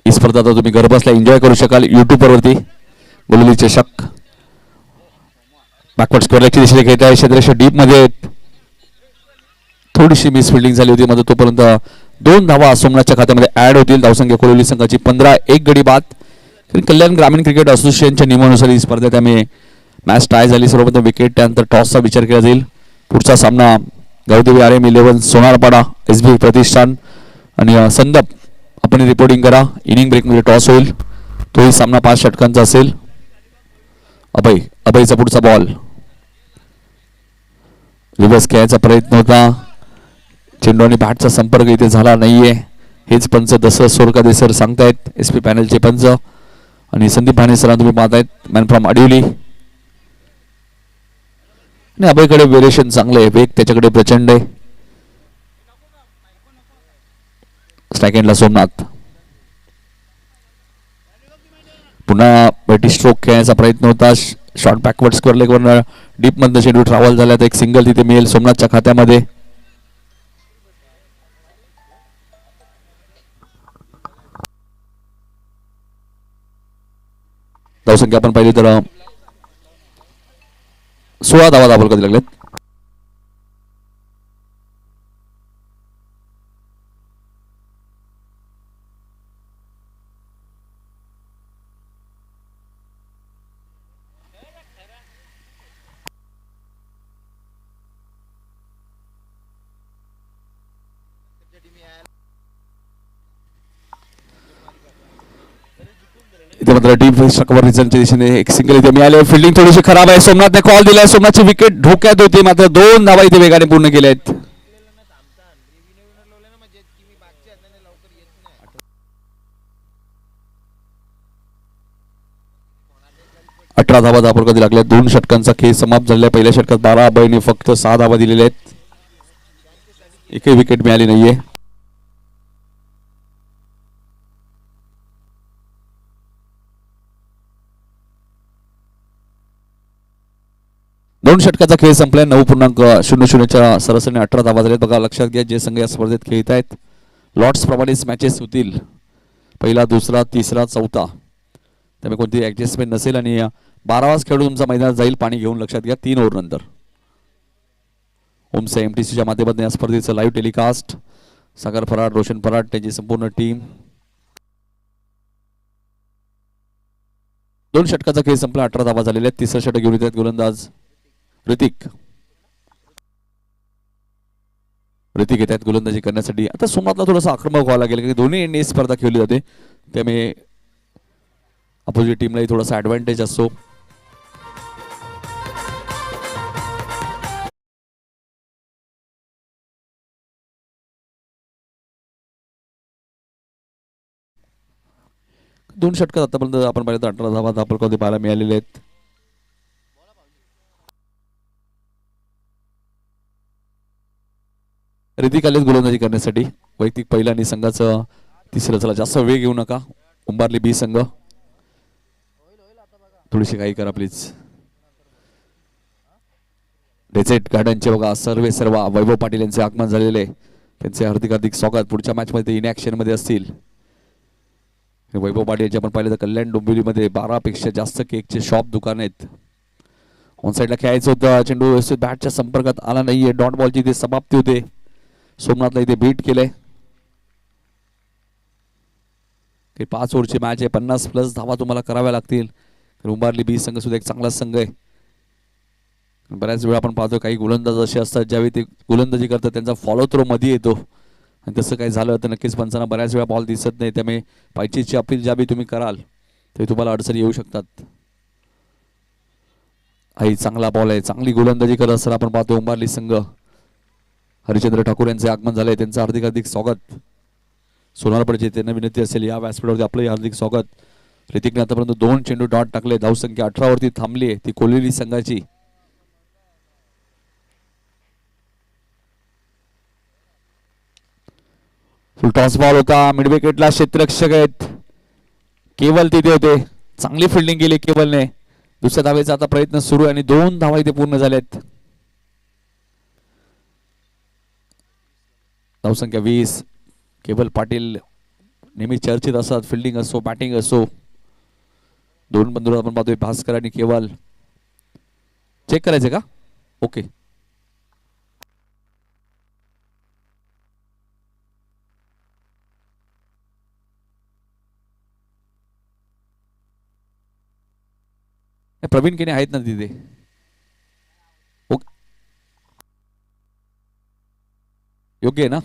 ही स्पर्धा आता तुम्ही घर बसल्या एन्जॉय करू शकाल यूट्यूबवरती. गोलुली चषक बॅकवर्ड स्क्वेअरची दिशेने घेत आहे. क्षेत्ररक्षक डीप मध्ये थोडीशी मिस फिल्डिंग झाली होती मात्र तोपर्यंत 2 धावा सोमनाथच्या खात्यामध्ये ऍड होतील. धावसंख्या कोलुली संघाची 15-1 गडी बाद. कल्याण ग्रामीण क्रिकेट असोसिएशनच्या नियमानुसार ही स्पर्धा त्यामुळे मॅच टाय झाली. सर्वप्रथम विकेट त्यानंतर टॉसचा विचार केला जाईल. पुढचा सामना गावदेवी RM11 सोनारपाडा SB प्रतिष्ठान आणि संदप. आपण रिपोर्टिंग करा. इनिंग ब्रेकमध्ये टॉस होईल. तोही सामना 5 षटकांचा असेल. अभयचा पुढचा बॉल रिव्हर्स खेळायचा प्रयत्न होता. चेंडू आणि बॅटचा संपर्क इथे झाला नाहीये. हेच पंच दसरथ सोरकादे सर सांगतायत. SP पॅनलचे पंच आणि संदीप भाणे सरांना तुम्ही पाहतायत. Man from अडिवली. आणि अभयकडे व्हेरिएशन चांगलं आहे. वेग त्याच्याकडे प्रचंड आहे. स्ट्राइक एंडला सोमनाथ. पुन्हा बॅटी स्ट्रोक खेळण्याचा प्रयत्न होता. शॉर्ट बॅकवर्ड स्क्वेअर लेगवर डीप मधनं चेंडू ट्रॅव्हल झाला तर एक सिंगल तिथे मिळेल सोमनाथच्या खात्यामध्ये. धावसंख्या आपण पाहिली तर 16 धावा दाबल कधी लागलेत. इथे मात्र टीम कव्हर रिझनच्या दिशेने एक सिंगल इथे मिळाले. फिल्डिंग थोडीशी खराब आहे. सोमनाथने कॉल दिलाय. सोमनाथची विकेट धोक्यात होती मात्र 2 धावा इथे वेगाने पूर्ण केल्या आहेत. 18 धावा दाखल कधी लागल्या. 2 षटकांचा खेळ समाप्त झालेला. पहिल्या षटकात 12 अभयने फक्त 6 धावा दिलेल्या आहेत. एकही विकेट मिळाली नाहीये. दोन षटकाचा खेळ संपलाय. 9.00च्या सरासरीने 18 धावा झाल्यात. बघा लक्षात घ्या जे संघ या स्पर्धेत खेळत आहेत लॉट्स प्रमाणेच मॅचेस होतील. पहिला, दुसरा, तिसरा, चौथा. त्यामुळे कोणती ऍडजस्टमेंट नसेल आणि 12 वाज खेळून तुमचा मैदानात जाईल. पाणी घेऊन लक्षात घ्या. 3 ओव्हर नंतर ओमसे एमटीसीच्या माध्यमातून या स्पर्धेचं लाईव्ह टेलिकास्ट. सागर फराड, रोशन फराड त्यांची संपूर्ण टीम. 2 षटकाचा खेळ संपला. 18 धावा झालेल्या आहेत. तिसरं षटक घेऊन येत आहेत गोलंदाज ऋतिक येत आहेत गोलंदाजी करण्यासाठी. आता सोमनाथला थोडासा आक्रमक व्हायला लागेल की दोन्ही एंडने स्पर्धा खेळली जाते त्यामुळे अपोजिट टीमलाही थोडासा ऍडव्हान्टेज असतो. दोन षटकात आतापर्यंत आपण पाहिलं तर 18 धावा दाखल कधी पाहायला मिळालेले आहेत. ऋतिक आलेच गोलंदाजी करण्यासाठी. वैयक्तिक पहिला आणि संघाचं तिसरं. चला जास्त वेळ घेऊ नका. उंबारली बी संघ थोडीशी काही करा प्लीज. डेझर्ट गार्डनचे बघा सर्व वैभव पाटील यांचे आगमन झालेले. त्यांचे हार्दिक स्वागत. पुढच्या मॅच मध्ये इन ऍक्शन मध्ये असतील. वैभव पाटील यांचे आपण पाहिलं तर कल्याण डोंबिवलीमध्ये 12 पेक्षा जास्त केकचे शॉप दुकान आहेत. ऑन साईडला खेळायचं होतं. चेंडू व्यवस्थित बॅटच्या संपर्कात आला नाहीये. डॉट बॉलची इथे समाप्ती होते. सोमनाथला इथे बीट केलंय. 5 ओव्हरची मॅच आहे. 50+ धावा तुम्हाला कराव्या लागतील. उंबारली बी संघ सुद्धा एक चांगला संघ आहे. बऱ्याच वेळा आपण पाहतो काही गोलंदाज असे असतात ज्यावेळी ते गोलंदाजी करतात त्यांचा फॉलो थ्रो मध्ये येतो आणि तसं काही झालं तर नक्कीच पंचांना बऱ्याच वेळा बॉल दिसत नाही. त्यामुळे पायचीची अपील ज्यावेळी तुम्ही कराल ते तुम्हाला अडचणी येऊ शकतात. हा चांगला बॉल आहे. चांगली गोलंदाजी करत असताना आपण पाहतो उंबारली संघ. हरिचंद्र ठाकूर यांचे आगमन झाले. त्यांचं हार्दिक स्वागत. सोनार पडचे त्यांना विनंती असेल या व्यासपीठावरती आपलंही हार्दिक स्वागत. ऋतिकने आतापर्यंत 2 चेंडू डॉट टाकले. धावसंख्या 18 वरती थांबली आहे ती कोलिरी संघाची. फुल टॉस बॉल होता. मिड विकेटला क्षेत्ररक्षक आहेत केवल तिथे होते. चांगली फिल्डिंग केली केवलने. दुसऱ्या धावेचा आता प्रयत्न सुरू आहे आणि 2 धावा इथे पूर्ण झाल्यात. धावसंख्या 20. केवल पाटील नेहमी चर्चेत असतात. फिल्डिंग असो बॅटिंग असो. 2 बंधू आपण पाहतोय भास्कर आणि केवल. चेक करायचे का? ओके. प्रवीण केने आहेत ना तिथे. ओके योग्य आहे ना?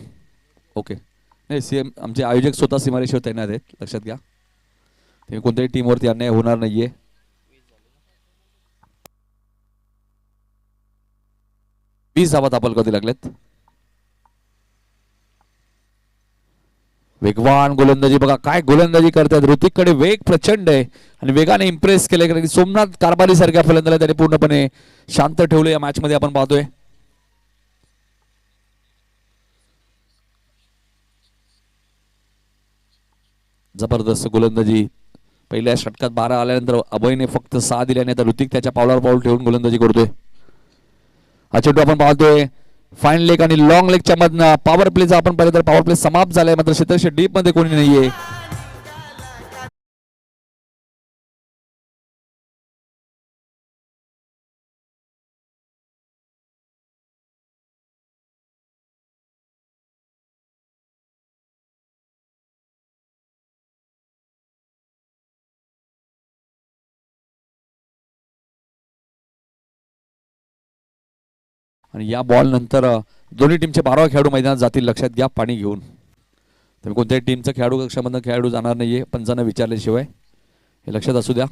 ओके. नाही सीएम आमचे आयोजक स्वतः सीमारेषेवर तैनात आहेत. लक्षात घ्या. ते कोणत्याही टीमवरती अन्याय होणार नाहीये. वीस धावा दाखल कधी लागल्यात. वेगवान गोलंदाजी बघा काय गोलंदाजी करतात. ऋतिककडे वेग प्रचंड आहे आणि वेगाने इम्प्रेस केले. कारण सोमनाथ कारभारी सारख्या फलंदाजाला त्याने पूर्णपणे शांत ठेवलं या मॅच मध्ये आपण पाहतोय. जबरदस्त गोलंदाजी. पहिल्या षटकात 12 आल्यानंतर अभयने फक्त 6 दिल्याने आता ऋतिक त्याच्या पावलावर पाऊल ठेवून गोलंदाजी करतोय. हा चेंडू आपण पाहतोय फाईन लेग आणि लॉंग लेगच्या मधनं पॉवर प्लेचा आपण पाहिलं तर पॉवर प्ले समाप्त झालाय मात्र क्षेत्ररक्षक डीप मध्ये कोणी नाहीये. आणि या बॉल नंतर दोन्ही टीमचे 12 खेळाडू मैदानात जातील, लक्षात घ्या पाणी घेऊन. त्यामुळे कोणत्याही टीमचा खेळाडू कक्षामधनं खेळाडू जाणार नाहीये पंचांना विचारल्याशिवाय, हे लक्षात असू द्या.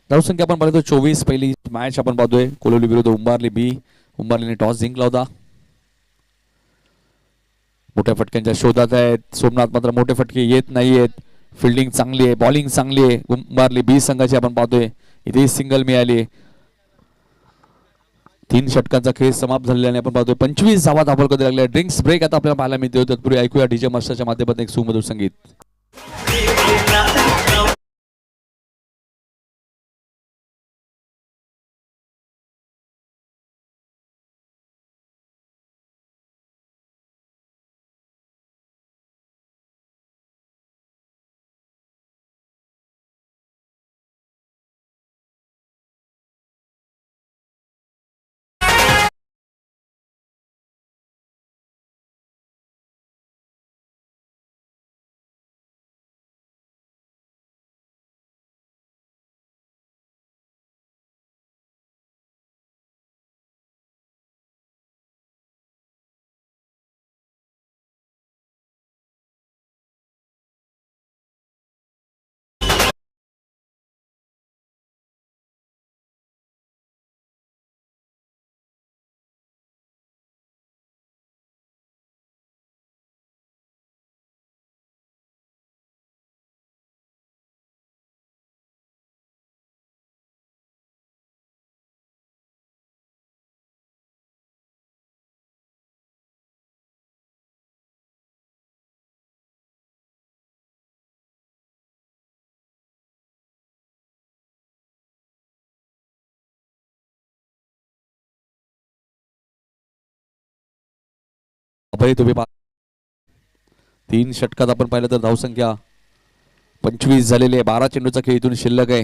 धावसंख्या आपण पाहतो 24. पहिली मॅच आपण पाहतोय कोलोली विरुद्ध उंबारली बी. उंबारलीने टॉस जिंकला होता. मोठ्या फटक्यांच्या शोधात आहेत सोमनाथ, मात्र मोठे फटके येत नाहीयेत. फिल्डिंग चांगली आहे, बॉलिंग चांगली आहे उंबारली बी संघाची आपण पाहतोय. इथे सिंगल मिळाली. 3 षटकांचा खेळ समाप्त झालेला आपण पाहतोय 25 धावा धावल कधी लागल्या. ड्रिंक्स ब्रेक आता आपल्याला पाहायला मिळते. तत्पूर्वी ऐकूया डीजे मास्टरच्या माध्यमातून एक सुमधुर संगीत. अभय तुम्ही 3 षटकात आपण पाहिलं तर धावसंख्या 25 झालेली आहे. 12 चेंडूचा खेळ इथून शिल्लक आहे.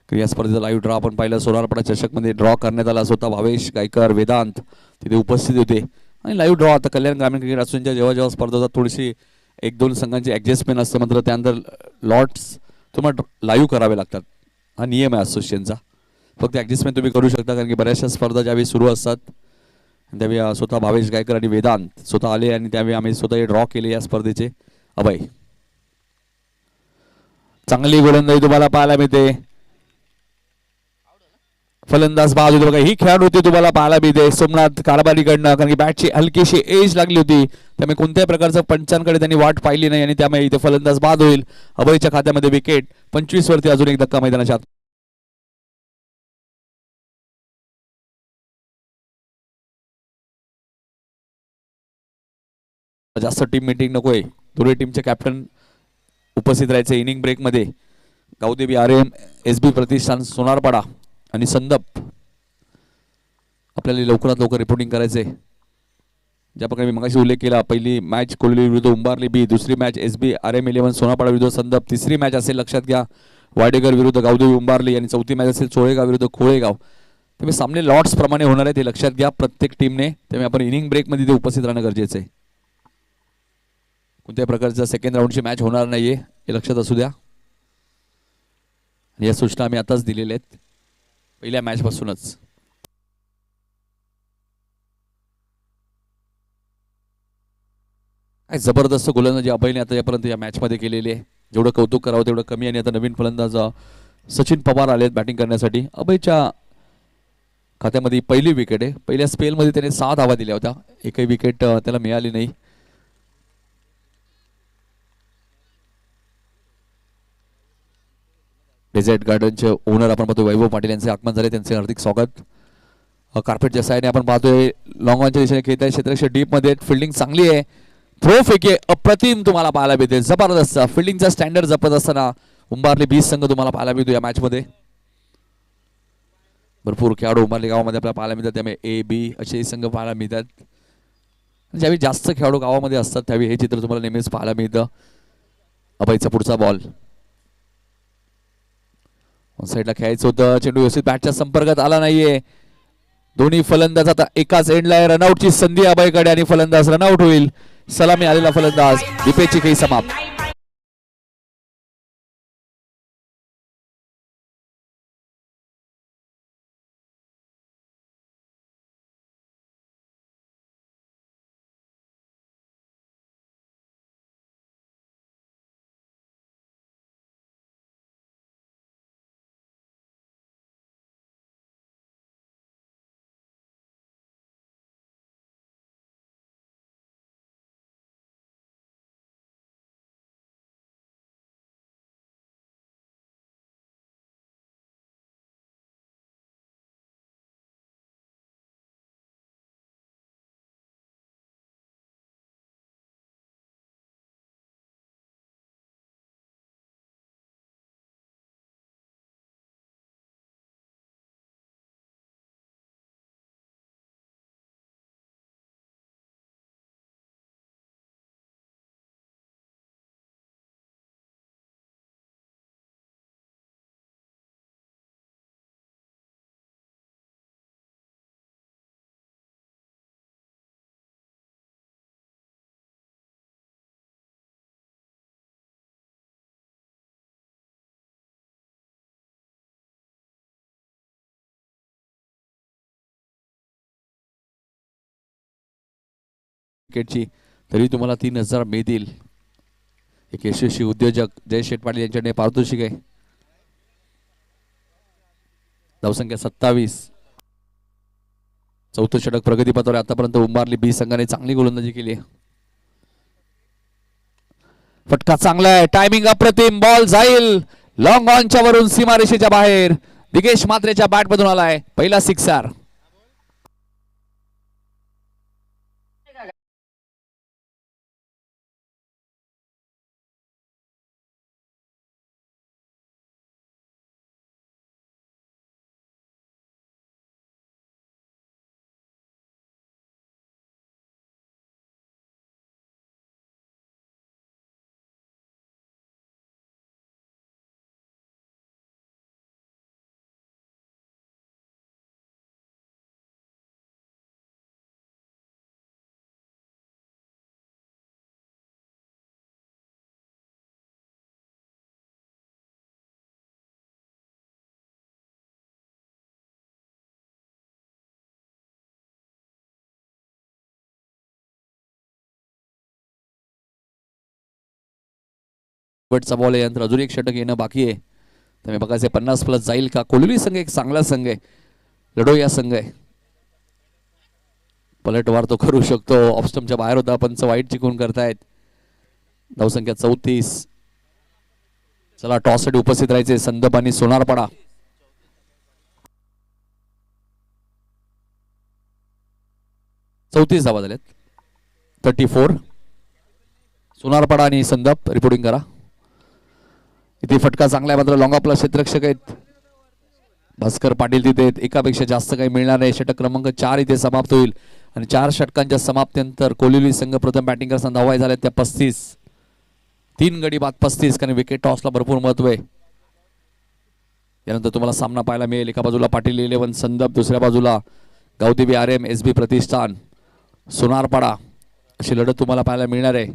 या स्पर्धेचा लाईव्ह ड्रॉ आपण पाहिला सोनारपाडा चषकमध्ये ड्रॉ करण्यात आला. स्वतः भावेश गायकर वेदांत तिथे उपस्थित होते. आणि लाईव्ह ड्रॉ आता कल्याण ग्रामीण क्रिकेट असोसिएशनच्या जेव्हा जेव्हा स्पर्धा होतात थोडीशी 1-2 संघांची ॲडजस्टमेंट असते, मात्र त्यानंतर लॉट्स तुम्हाला लाईव्ह करावे लागतात. हा नियम आहे असोसिएशनचा. फक्त ॲडजस्टमेंट तुम्ही करू शकता, कारण की बऱ्याचशा स्पर्धा ज्यावेळी सुरू असतात त्यावेळी स्वतः भावेश गायकर आणि वेदांत स्वतः आले आणि त्यावेळी आम्ही स्वतः हे ड्रॉ केले या स्पर्धेचे. अभय चांगली गोलंदाजी तुम्हाला पाहायला मिळते. फलंदाज बाद होते बघा. ही खेळाडू होती तुम्हाला पाहायला मिळते सोमनाथ कारभारीकडनं, कारण की बॅटची हलकीशी एज लागली होती. त्यामुळे कोणत्याही प्रकारचं पंचांकडे त्यांनी वाट पाहिली नाही आणि त्यामुळे इथे फलंदाज बाद होईल. अभयच्या खात्यामध्ये विकेट. 25 वरती अजून एक धक्का मैदानाच्या आत. जास्त टीम मीटिंग नकोय. दोन्ही टीमचे कॅप्टन उपस्थित राहायचे इनिंग ब्रेकमध्ये. गावदेवी RM SB प्रतिष्ठान सोनारपाडा आणि संदप आपल्याला लवकरात लवकर रिपोर्टिंग करायचे. ज्या प्रकारे मी मगाशी उल्लेख केला, पहिली मॅच कोल्हापूर विरुद्ध उंबारली बी, दुसरी मॅच SB RM 11 सोनारपाडा विरुद्ध संदप, तिसरी मॅच असेल लक्षात घ्या वाडेकर विरुद्ध गावदेवी उंबारली आणि चौथी मॅच असेल चोळेगाव विरुद्ध खोळेगाव. तुम्ही सामने लॉट्स प्रमाणे होणार आहे ते लक्षात घ्या प्रत्येक टीमने. त्यामुळे आपण इनिंग ब्रेकमध्ये ते उपस्थित राहणं गरजेचं आहे. कोणत्याही प्रकारचा सेकंड राऊंडची मॅच होणार नाहीये हे लक्षात असू द्या. या सूचना आम्ही आताच दिलेल्या आहेत पहिल्या मॅच पासूनच. काय जबरदस्त गोलंदाजी अभयने आतापर्यंत या मॅच मध्ये केलेली आहे. जेवढं कौतुक करावं तेवढं कमी. आणि आता नवीन फलंदाज सचिन पवार आलेत बॅटिंग करण्यासाठी. अभयच्या खात्यामध्ये पहिली विकेट आहे. पहिल्या स्पेलमध्ये त्याने 6 धावा दिल्या होत्या, एकही विकेट त्याला मिळाली नाही. डेझर्ट गार्डनचे ओनर आपण पाहतो वैभव पाटील यांचे आगमन झाले, त्यांचे हार्दिक स्वागत. कार्पेटच्या साईडने आपण पाहतोय लॉंग ऑनच्या दिशेने खेळत आहे. क्षेत्ररक्षक डीप मध्ये फिल्डिंग चांगली आहे. थ्रो फेके अप्रतिम तुम्हाला पाहायला मिळते. जबरदस्त फिल्डिंगचा स्टँडर्ड जपत असताना उंबारली 20 संघ तुम्हाला पाहायला मिळतो या मॅच मध्ये. भरपूर खेळाडू उंबारली गावामध्ये आपल्याला पाहायला मिळतात. त्यामुळे A-B असे संघ पाहायला मिळतात. ज्यावेळी जास्त खेळाडू गावामध्ये असतात त्यावेळी हे चित्र तुम्हाला नेहमीच पाहायला मिळतं. अभयचा पुढचा बॉल साईडला खेळायचं होतं. चेंडू व्यवस्थित बॅटच्या संपर्कात आला नाहीये. दोन्ही फलंदाज आता एकाच एंडला. रनआउटची संधी अभयकडे आणि फलंदाज रनआउट होईल. सलामी आलेला फलंदाज. विकेटची खेळी समाप्त. विकेटची, तरी तुम्हाला 3,000 मिळतील. एक यशस्वी उद्योजक जय शेठ पाटील यांच्याकडे पारितोषिक आहे. धावसंख्या 27. चौथं षटक प्रगतीपथावर आतापर्यंत उंबारली बी संघाने चांगली गोलंदाजी केली आहे. फटका चांगला आहे, टायमिंग अप्रतिम, बॉल जाईल लॉंग ऑनच्या वरून सीमारेषेच्या बाहेर. दिगेश म्हात्रेच्या बॅट मधून आलाय पहिला सिक्सर. शेवटचा बॉल आहे, अजून एक षटक येणं बाकी आहे. त्यामुळे बघायचं 50+ जाईल का. कोहली संघ एक चांगला संघ आहे, लढोया संघ आहे. पलटवार तो करू शकतो. ऑफस्टमच्या बाहेर होता, पंच वाईट चिकून करतायत. धावसंख्या 34. चला टॉस साठी उपस्थित राहायचे संदप आणि सोनारपाडा. चौतीस धावा झाल्यात. 34. सोनारपाडा आणि संदप रिपोर्टिंग करा. इथे फटका चांगला आहे, मात्र लॉंग ऑफला क्षेत्ररक्षक आहेत भास्कर पाटील तिथे. एकापेक्षा जास्त काही मिळणार नाही. षटक क्रमांक 4 इथे समाप्त होईल आणि 4 षटकांच्या समाप्तीनंतर कोहली संघ प्रथम बॅटिंग करताना धावा झाल्या त्या 35. 3 गडी बाद 35, कारण विकेट टॉसला भरपूर महत्व आहे. यानंतर तुम्हाला सामना पाहायला मिळेल. एका बाजूला पाटील 11 संदप, दुसऱ्या बाजूला गावदेवी RM SB प्रतिष्ठान सोनारपाडा, अशी लढत तुम्हाला पाहायला मिळणार आहे.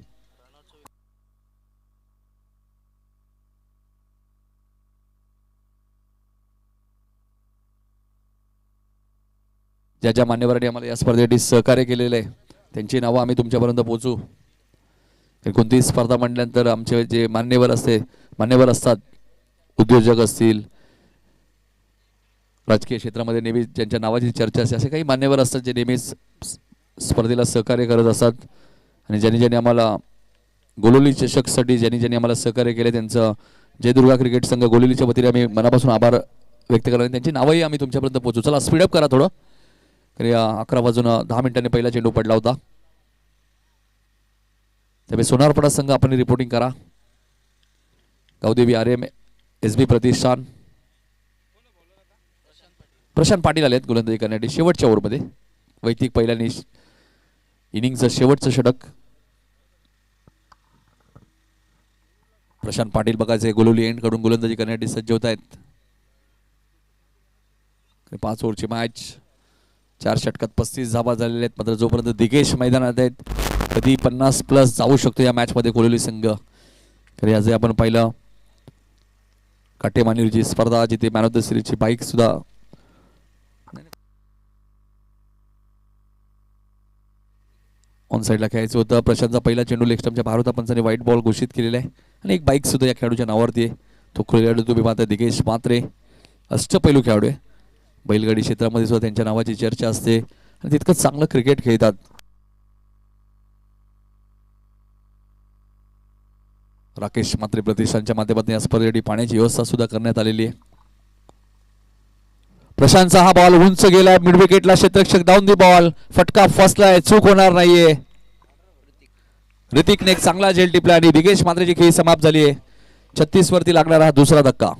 ज्या ज्या मान्यवरांनी आम्हाला या स्पर्धेसाठी सहकार्य केलेलं आहे त्यांची नावं आम्ही तुमच्यापर्यंत पोहोचू. कोणतीही स्पर्धा म्हटल्यानंतर आमचे जे मान्यवर असतात, उद्योजक असतील, राजकीय क्षेत्रामध्ये नेहमी ज्यांच्या नावाची चर्चा असते, असे काही मान्यवर असतात जे नेहमीच स्पर्धेला सहकार्य करत असतात. आणि ज्यांनी आम्हाला गोलोली चषकसाठी ज्यांनी आम्हाला सहकार्य केले त्यांचं जय दुर्गा क्रिकेट संघ गोलोलीच्या वतीने आम्ही मनापासून आभार व्यक्त करणार. त्यांची नावंही आम्ही तुमच्यापर्यंत पोहोचू. चला स्पीडअप करा थोडं, तरी 11 वाजून 10 मिनिटांनी पहिला चेंडू पडला होता. त्यामुळे सोनारपाडा संघ आपण रिपोर्टिंग करा. गावदेवी RM SB प्रतिष्ठान प्रशांत पाटील आलेत गोलंदाजी करण्यासाठी शेवटच्या ओव्हरमध्ये. वैयक्तिक पहिल्या इनिंगचं शेवटचं षटक. प्रशांत पाटील बघायचे गोलोली एंड कडून गोलंदाजी करण्यासाठी सज्ज होत आहेत. 5 ओव्हरची मॅच, 4 षटकात 35 धावा झालेल्या आहेत. मात्र जोपर्यंत दिगेश मैदानात आहेत कधी 50+ जाऊ शकतो या मॅच मध्ये कोहली संघ. तर याचे आपण पाहिलं काटेमानीची स्पर्धा जिथे मॅन ऑफ द सिरीजची बाईक सुद्धा ऑन साईडला खेळायचं होतं. प्रशांतचा पहिला चेंडू लेग स्टंपच्या बाहेर होता, पंचाने व्हाईट बॉल घोषित केलेला आहे आणि एक बाईक सुद्धा या खेळाडूच्या नावावरती आहे. तो खेळाडू तुम्ही पाहता दिगेश म्हात्रे, अष्टपैलू खेळाडू आहे. बैलगाडी क्षेत्रामध्ये सुद्धा त्यांच्या नावाची चर्चा असते आणि तितकंच चांगलं क्रिकेट खेळतात. राकेश म्हात्रे प्रतिष्ठानच्या माध्यमातून या स्पर्धेसाठी पाण्याची व्यवस्था सुद्धा करण्यात आलेली आहे. प्रशांतचा हा बॉल उंच गेला मिड विकेटला, क्षेत्ररक्षक डाऊन दी बॉल, फटका फसलाय, चूक होणार नाहीये. ऋतिकने एक चांगला झेल टिपला आणि दिगेश म्हात्रेची खेळी समाप्त झाली आहे. 36 वरती लागणारा हा दुसरा धक्का.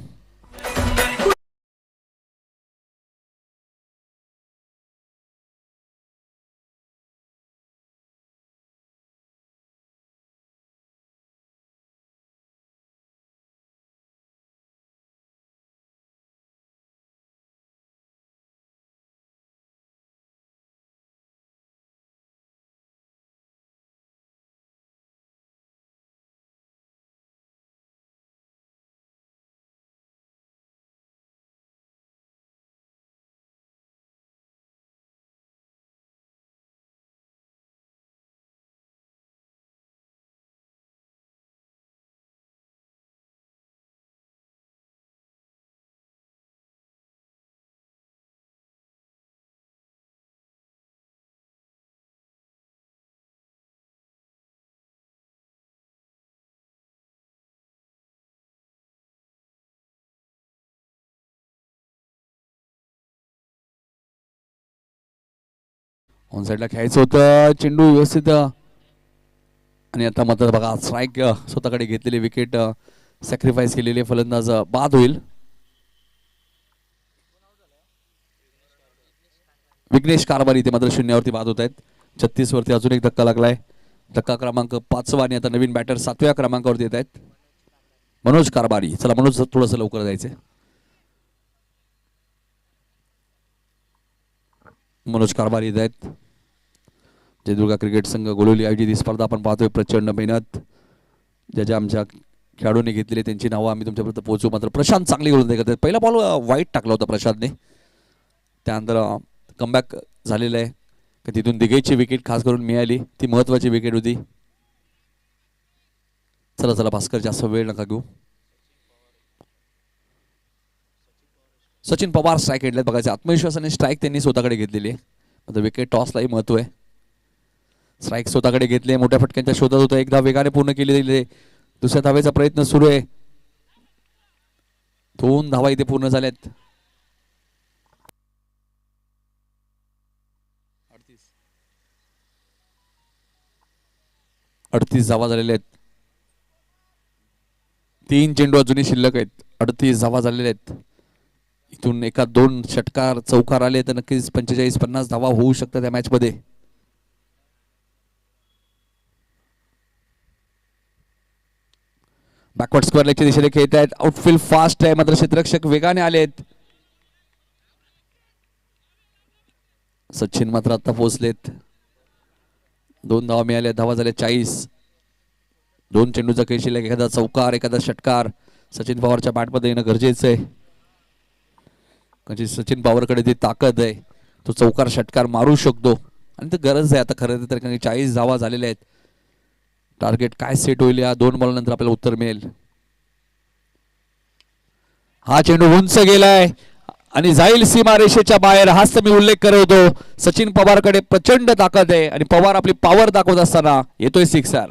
ऑन साईडला खेळायचं होतं, चेंडू व्यवस्थित आणि आता मात्र बघा स्ट्राईक स्वतःकडे घेतलेली विकेट सॅक्रिफाईस केलेली फलंदाज बाद होईल. विघ्नेश कारभारी ते मात्र शून्यावरती बाद होत आहेत. 36 वरती अजून एक धक्का लागलाय. धक्का क्रमांक 5 आणि आता नवीन बॅटर 7व्या क्रमांकावरती येत आहेत मनोज कारभारी. चला मनोज थोडंसं लवकर जायचंय. मनोज कारभारी येत आहेत. जयदुर्गा क्रिकेट संघ गोलोली आयोजित ही स्पर्धा आपण पाहतोय. प्रचंड मेहनत ज्या आमच्या खेळाडूंनी घेतलेली त्यांची नावं आम्ही तुमच्यापर्यंत पोहोचू. मात्र प्रशांत चांगली गोलंदाजी करतात. पहिला बॉल वाईट टाकला होता प्रशांतने, त्यानंतर कमबॅक झालेलं आहे. तिथून दिघेची विकेट खास करून मिळाली, ती महत्वाची विकेट होती. चला चला भास्कर जास्त वेळ नका घेऊ. सचिन पवार स्ट्राईक घेतल्यात बघायचे. आत्मविश्वासाने स्ट्राईक त्यांनी स्वतःकडे घेतलेली आहे. आता विकेट टॉसलाही महत्व आहे. स्ट्राईक स्वतःकडे घेतले, मोठ्या फटक्यांच्या शोधात होतं. एकदा वेगाने पूर्ण केले. दुसऱ्या धावेचा प्रयत्न सुरू आहे. 2 धावा इथे पूर्ण झाल्यात. 38 धावा झालेल्या आहेत. 3 चेंडू अजूनही शिल्लक आहेत. 38 धावा झालेल्या आहेत. इथून एका 2 षटकार चौकार आले तर नक्कीच 45-50 धावा होऊ शकतात या मॅच मध्ये. बॅकवर्ड स्क्वेअर लेगच्या दिशेने खेळत आहेत. आउटफील्ड फास्ट आहे, मात्र क्षेत्ररक्षक वेगाने आलेत. सचिन मात्र आता पोहोचलेत. 2 धावा मिळाल्या. धावा झाल्या 40. 2 चेंडूचा खेळ शिल्लक. एखादा चौकार, एखादा षटकार सचिन पवारच्या बॅटमध्ये येणं गरजेचं आहे. म्हणजे सचिन पवारकडे ती ताकद आहे, तो चौकार षटकार मारू शकतो आणि ते गरज आहे आता खरं तर. कारण 40 धावा झालेल्या आहेत. टार्गेट काय सेट होईल या 2 बॉलनंतर आपल्याला उत्तर मिळेल. हा चेंडू उंच गेलाय आणि जाईल सीमारेषेच्या बाहेर. हाच तर मी उल्लेख करत होतो. सचिन पवारकडे प्रचंड ताकद आहे आणि पवार आपली पॉवर दाखवत असताना येतोय सिक्सर.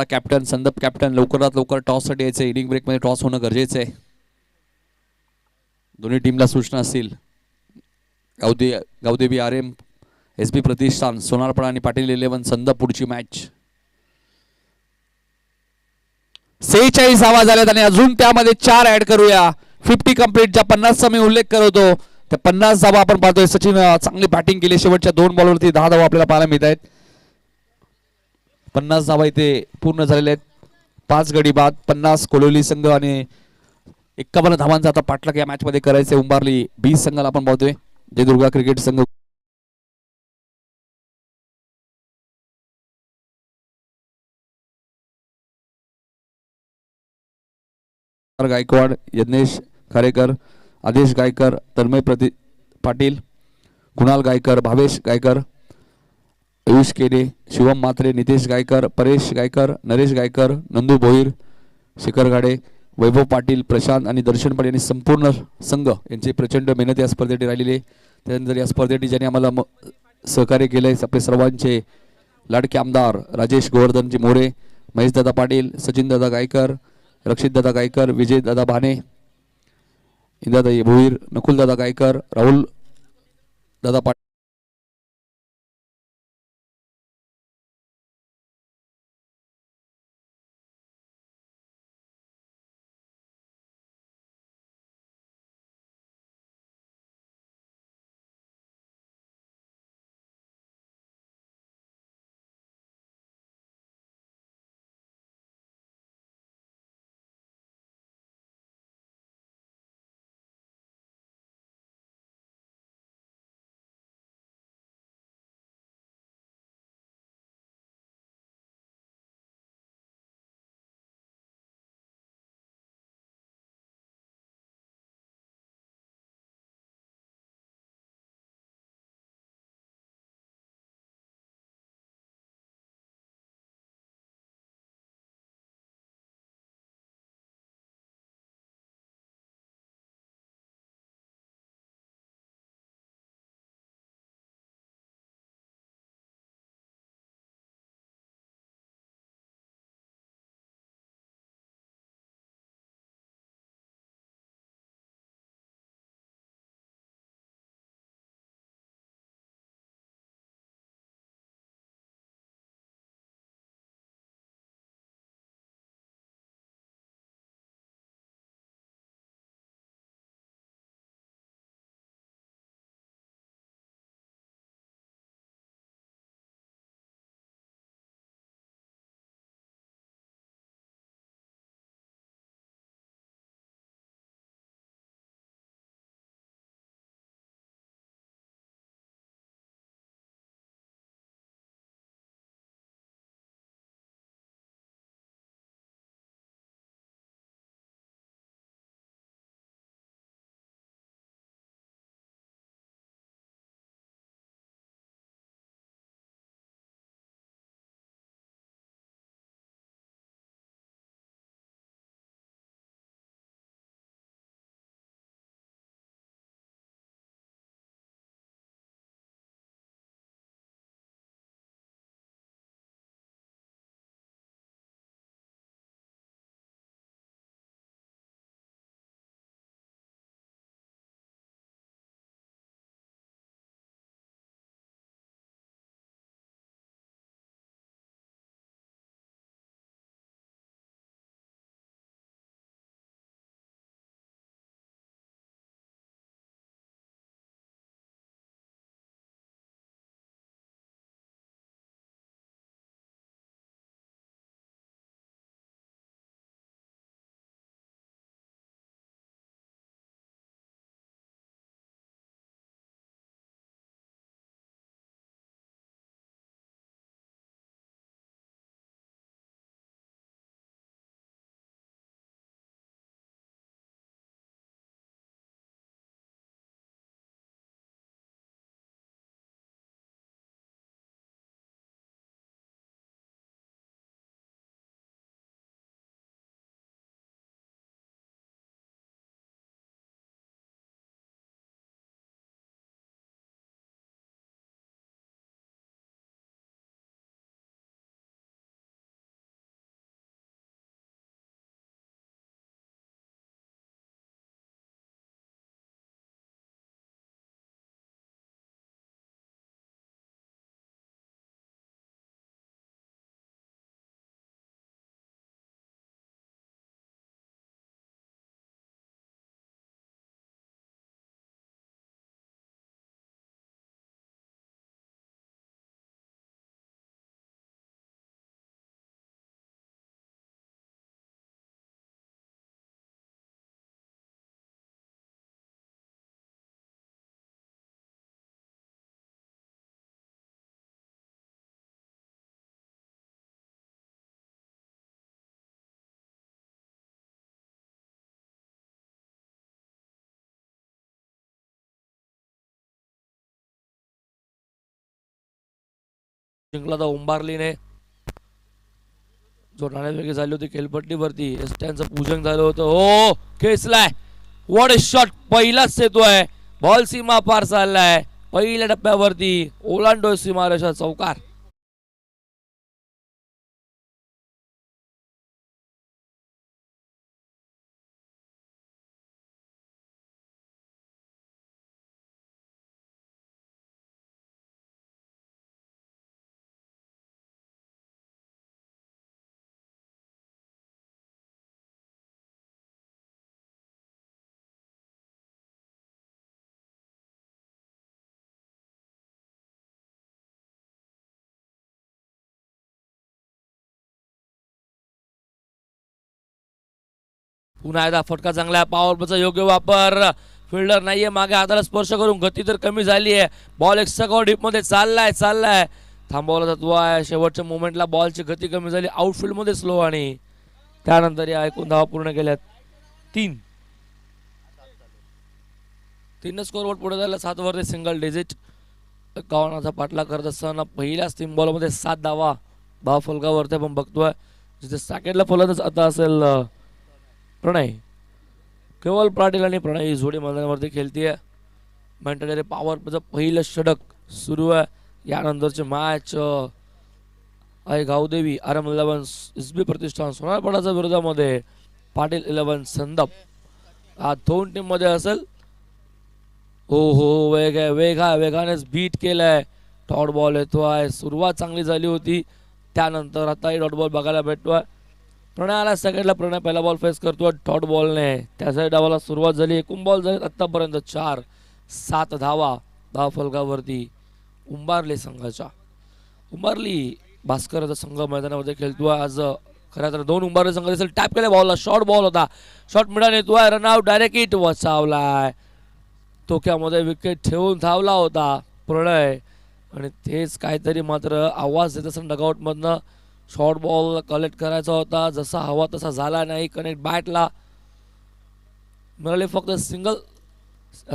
कॅप्टन संदप कॅप्टन लवकरात लवकर टॉस साठी यायचं. इनिंग ब्रेक मध्ये टॉस होणं गरजेचं आहे. दोन्ही टीमला सूचना असतील. गावदेवी RM SB प्रतिष्ठान सोनारपाडा आणि पाटील 11 संदप पुढची मॅच. 46 धावा झाल्यात आणि अजून त्यामध्ये 4 ऍड करूया. 50 कंप्लीट. ज्या 50चा मी उल्लेख करत होतो त्या 50 धावा आपण पाहतोय. सचिन चांगली बॅटिंग केली. शेवटच्या 2 बॉलवरती 10 धावा आपल्याला पाहायला मिळत आहेत. 50 धावा इथे पूर्ण झालेल्या आहेत. 5 गडी बाद. 50 कोलोली संघ आणि 51 धावांचा आता पाठलाग या मॅच मध्ये करायचे. उंबारली 20 संघाला आपण पाहतोय. जयदुर्गा क्रिकेट संघ गायकवाड, यज्ञेश खारेकर, आदेश गायकर, तन्मय पाटील, कुणाल गायकर, भावेश गायकर, आयुष केने, शिवम मात्रे, नितेश गायकर, परेश गायकर, नरेश गायकर, नंदू भोईर, शिखर गाडे, वैभव पाटील, प्रशांत आणि दर्शन पाटील यांनी संपूर्ण संघ यांची प्रचंड मेहनत या स्पर्धेसाठी राहिलेली. त्यानंतर या स्पर्धेसाठी ज्यांनी आम्हाला सहकार्य केलंय आपले सर्वांचे लाडके आमदार राजेश गोवर्धनजी मोरे, महेशदादा पाटील, सचिनदादा गायकर, रक्षितदादा गायकर, विजयदादा भाने, इंदादाई भोईर, नकुलदादा गायकर, राहुल दादा पाटील. जिंकला तर उंबारलीने जो नाणेफेकी झाली होती खेळपट्टीवरती त्यांचं पूजन झालं होतं. हो खेचलाय, वॉट अ शॉट, पहिलाच येतोय, बॉल सीमा पार चाललाय पहिल्या टप्प्यावरती, ओलांडोय सीमारेषा, चौकार. पुन्हा एकदा फटका चांगला आहे, पॉवर प्लेचा योग्य वापर, फिल्डर नाहीये मागे, हाताला स्पर्श करून गती तर कमी झाली आहे, बॉल एक सगळं डीप मध्ये चाललाय थांबवला जातो आहे. शेवटच्या मोमेंटला बॉलची गती कमी झाली, आउटफील्ड मध्ये स्लो, आणि त्यानंतर या ऐकून धावा पूर्ण केल्यात. 3 स्कोरवर पुढे झाला, 7 वरती सिंगल डिजिट. 51चा पाठला करत असताना पहिल्याच 3 बॉलमध्ये 7 धावा फलकावरती आपण बघतोय. जिथे सेकंडला फलंदाज आता असेल प्रणय, केवळ पाटील आणि प्रणय ही जोडी मैदानावरती खेळतीये. मेंटरी पॉवर प्लेचं पहिलं षटक सुरू आहे. यानंतरचे मॅच आहे गावदेवी आरम 11 एसबी प्रतिष्ठान सोनारपाडाच्या विरोधामध्ये पाटील 11 संदप. हा 2 टीम मध्ये असेल. हो वेगानेच बीट केलाय, डॉट बॉल येतोय, सुरुवात चांगली झाली होती, त्यानंतर आताही डॉट बॉल बघायला भेटतोय. प्रणयाला सेकंडला, प्रणय पहिला बॉल फेस करतोय डॉट बॉलने, त्यासाठी डावाला सुरुवात झाली. एकूण बॉल झाले आतापर्यंत 4-7 धावा फलकावरती उंबारली संघाच्या. उंबारली भास्करचा संघ मैदानामध्ये खेळतोय आज. खऱ्या तर 2 उंबारली संघ दिसेल. टॅप केल्या बॉलला, शॉर्ट बॉल होता, शॉर्ट मिडन येतोय, रनआउट, डायरेक्ट हिट, वचावलाय. टोक्यामध्ये विकेट ठेवून धावला होता प्रणय, आणि तेच काहीतरी मात्र आवाज देत असं डगआउट मधनं. शॉर्ट बॉल कलेक्ट करायचा होता, जसा हवा तसा झाला नाही, कनेक्ट बॅटला मिळाले फक्त सिंगल.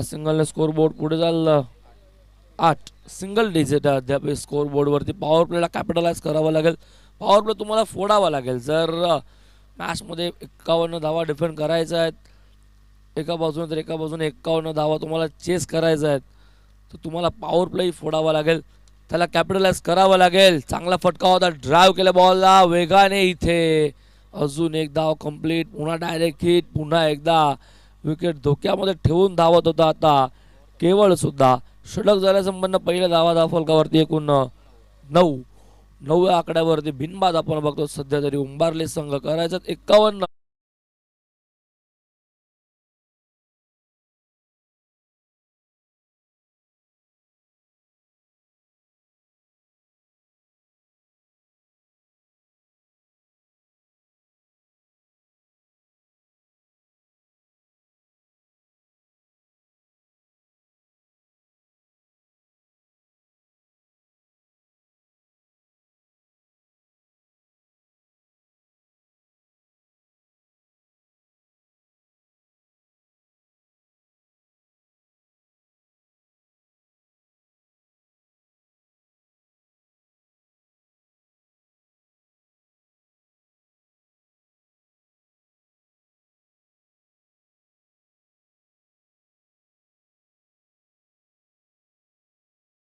सिंगलने स्कोर बोर्ड पुढे झालं 8 सिंगल डिजिट अद्याप स्कोर बोर्डवरती. पॉवर प्लेला कॅपिटलाइज करावं लागेल, पॉवर प्ले तुम्हाला फोडावा लागेल. जर मॅचमध्ये 51 धावा डिफेंड करायचा आहेत एका बाजूने, तर एका बाजूने 51 धावा तुम्हाला चेस करायचा आहेत, तर तुम्हाला पॉवर प्लेही फोडावा लागेल, त्याला कॅपिटलाइज करावं लागेल. चांगला फटका होता, ड्राईव्ह केल्या बॉलला वेगाने, इथे अजून एक धाव कंप्लीट, पुन्हा डायरेक्ट हिट, पुन्हा एकदा विकेट धोक्यामध्ये ठेवून धावत होता आता केवळ सुद्धा. षटक झाल्यासंबंध पहिल्या धावा फलकावरती एकूण 9व्या आकड्यावरती बिनबाद आपण बघतो सध्या तरी उंबारले संघ. करायचं 51.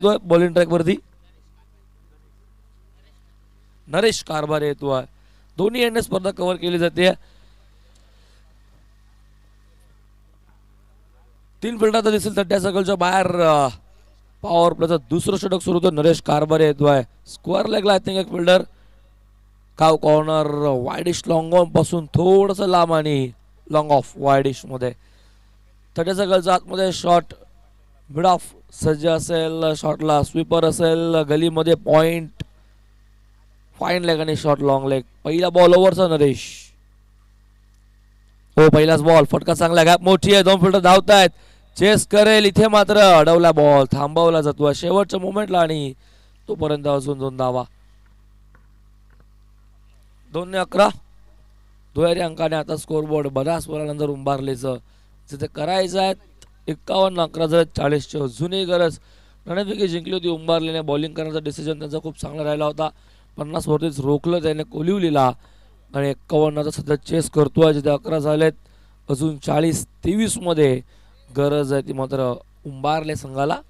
बॉलिंग ट्रॅक वरती नरेश कारभार येतो. दोन्ही एंड स्पर्धा कव्हर केली जाते. 3 फिल्डर दिसेल तर त्या सगळ्याच्या बाहेर पॉवर प्लेचं दुसरं षटक सुरू होतं. नरेश कारभार येतोय स्क्वेअर लेगला. आय थिंक एक फिल्डर काव कॉर्नर वाईडिश लॉंग ऑन पासून थोडस लांब आणि लॉंग ऑफ वाईडिश मध्ये. थर्ड्या सगळ्याच्या आतमध्ये शॉट मिड ऑफ सज्ज असेल, शॉटला स्वीपर असेल, गलीमध्ये पॉइंट, फाईन लेग आणि शॉट लॉंग लेग. पहिला बॉल ओव्हरचा नरेश. हो पहिलाच बॉल, फटका चांगला, गॅप मोठी आहे, 2 फिल्डर धावतायत, चेस करेल, इथे मात्र अडवला बॉल, थांबवला जातो शेवटच्या मोमेंटला, आणि तोपर्यंत अजून 2 धावा. 2-11 दुहेरी अंकाने आता स्कोर बोर्ड बऱ्याच वेळानंतर उंबारलेचं जिथे करायचं आहे. 51-11 जर 40ची अजूनही गरज नाणेफेकी जिंकली होती उंबारलीने. बॉलिंग करण्याचा डिसिजन त्यांचा खूप चांगला राहिला होता. 50 वरतीच रोखलं त्याने कोलिवलीला आणि 51चा सध्या चेस करतोय, जिथे 11 झालेत. अजून 40-23 मध्ये गरज आहे ती मात्र उंबारले संघाला.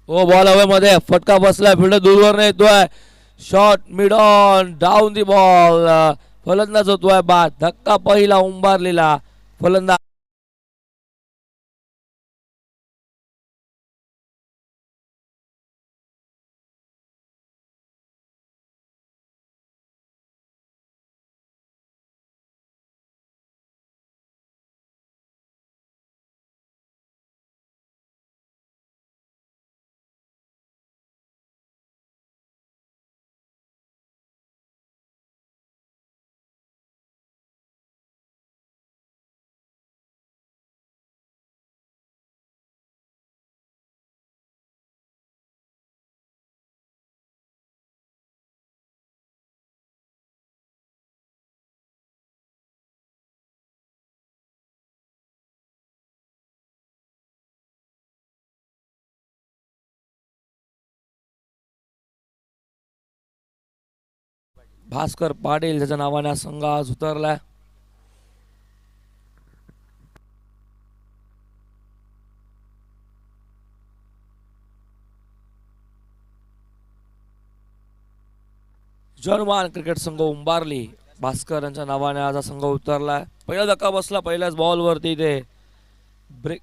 ओ बॉल हवेमध्ये, फटका बसलाय, फिल्डर दूरवर येतोय, shot mid on, down the ball. फलंदाज होतोय बाद. धक्का पहिला उंबारलेला. फलंदाज भास्कर पाटील त्याच्या नावाने संघ आज उतरलाय. जनमान क्रिकेट संघ उंबारली भास्कर यांच्या नावाने आज हा संघ उतरलाय. पहिला धक्का बसला पहिल्याच बॉलवरती. ते ब्रेक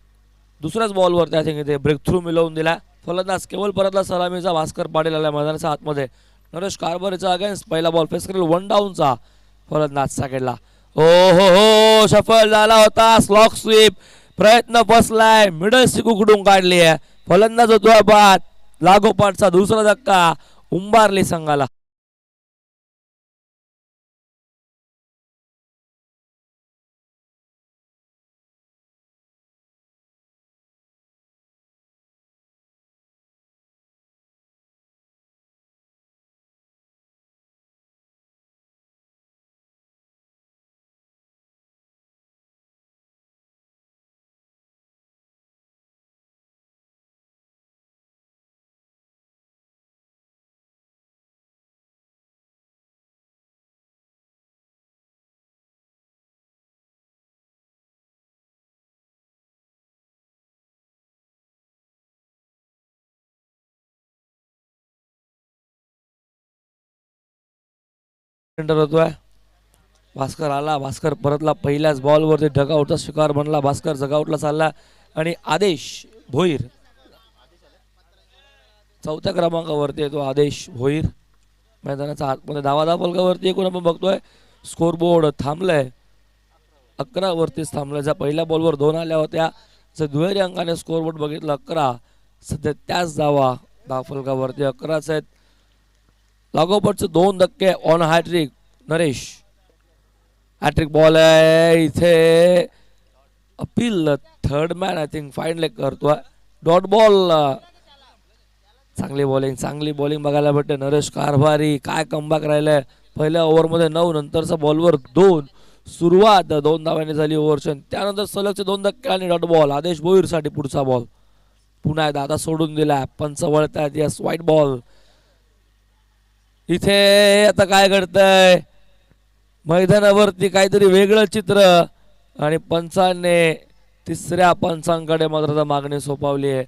दुसऱ्याच बॉलवरती आय थिंक इथे ब्रेक थ्रू मिळवून दिला. फलंदाज केवळ परतला सलामीचा भास्कर पाटील आला मैदानाच्या आतमध्ये. नरेश कारभारीचा अगेन्स्ट पहिला बॉल फेस करेल 1 डाऊनचा. फलंदाज साकेडला. ओ हो सफल झाला होता. स्लॉक स्वीप, प्रयत्न फसलाय, मिडल स्टिक उकडून काढली आहे. फलंदाज होतो बाद. लागोपाठचा दुसरा धक्का उंबारली संघाला. होतोय. भास्कर आला, भास्कर परतला. पहिल्याच बॉलवरती डगआउटचा शिकार बनला. भास्कर जगआउटला चालला आणि आदेश भोईर चौथ्या क्रमांकावरती येतो. आदेश भोईर मैदानाच्या आतमध्ये धावाधा फलकावरती एकूण आपण बघतोय. स्कोरबोर्ड थांबलाय 11 वरतीच थांबलाय. ज्या पहिल्या बॉलवर 2 आल्या होत्या, जर दुहेरी अंकाने स्कोरबोर्ड बघितलं 11, सध्या त्याच धाव फलकावरती 11च आहेत. लागोपाठचे 2 धक्के on hattrick. Naresh hattrick ball आहे इथे. Appeal third man I think fine leg करतोय. Dot ball. चांगली बॉलिंग बघायला भेटते. नरेश कारभारी काय कमबॅक राहिलाय. पहिल्या ओव्हरमध्ये 9, नंतरचा बॉलवर 2. सुरुवात 2 धावांनी झाली ओव्हरच्या. त्यानंतर सलगचे 2 धक्के आणि डॉट बॉल. आदेश भोईरसाठी पुढचा बॉल. पुन्हा एकदा आता सोडून दिला. पंच वळतायत. Yes, white ball. इथे आता काय घडतंय मैदानावरती काहीतरी वेगळं चित्र आणि पंचांनी तिसऱ्या पंचांकडे मात्र मागणी सोपवली आहे.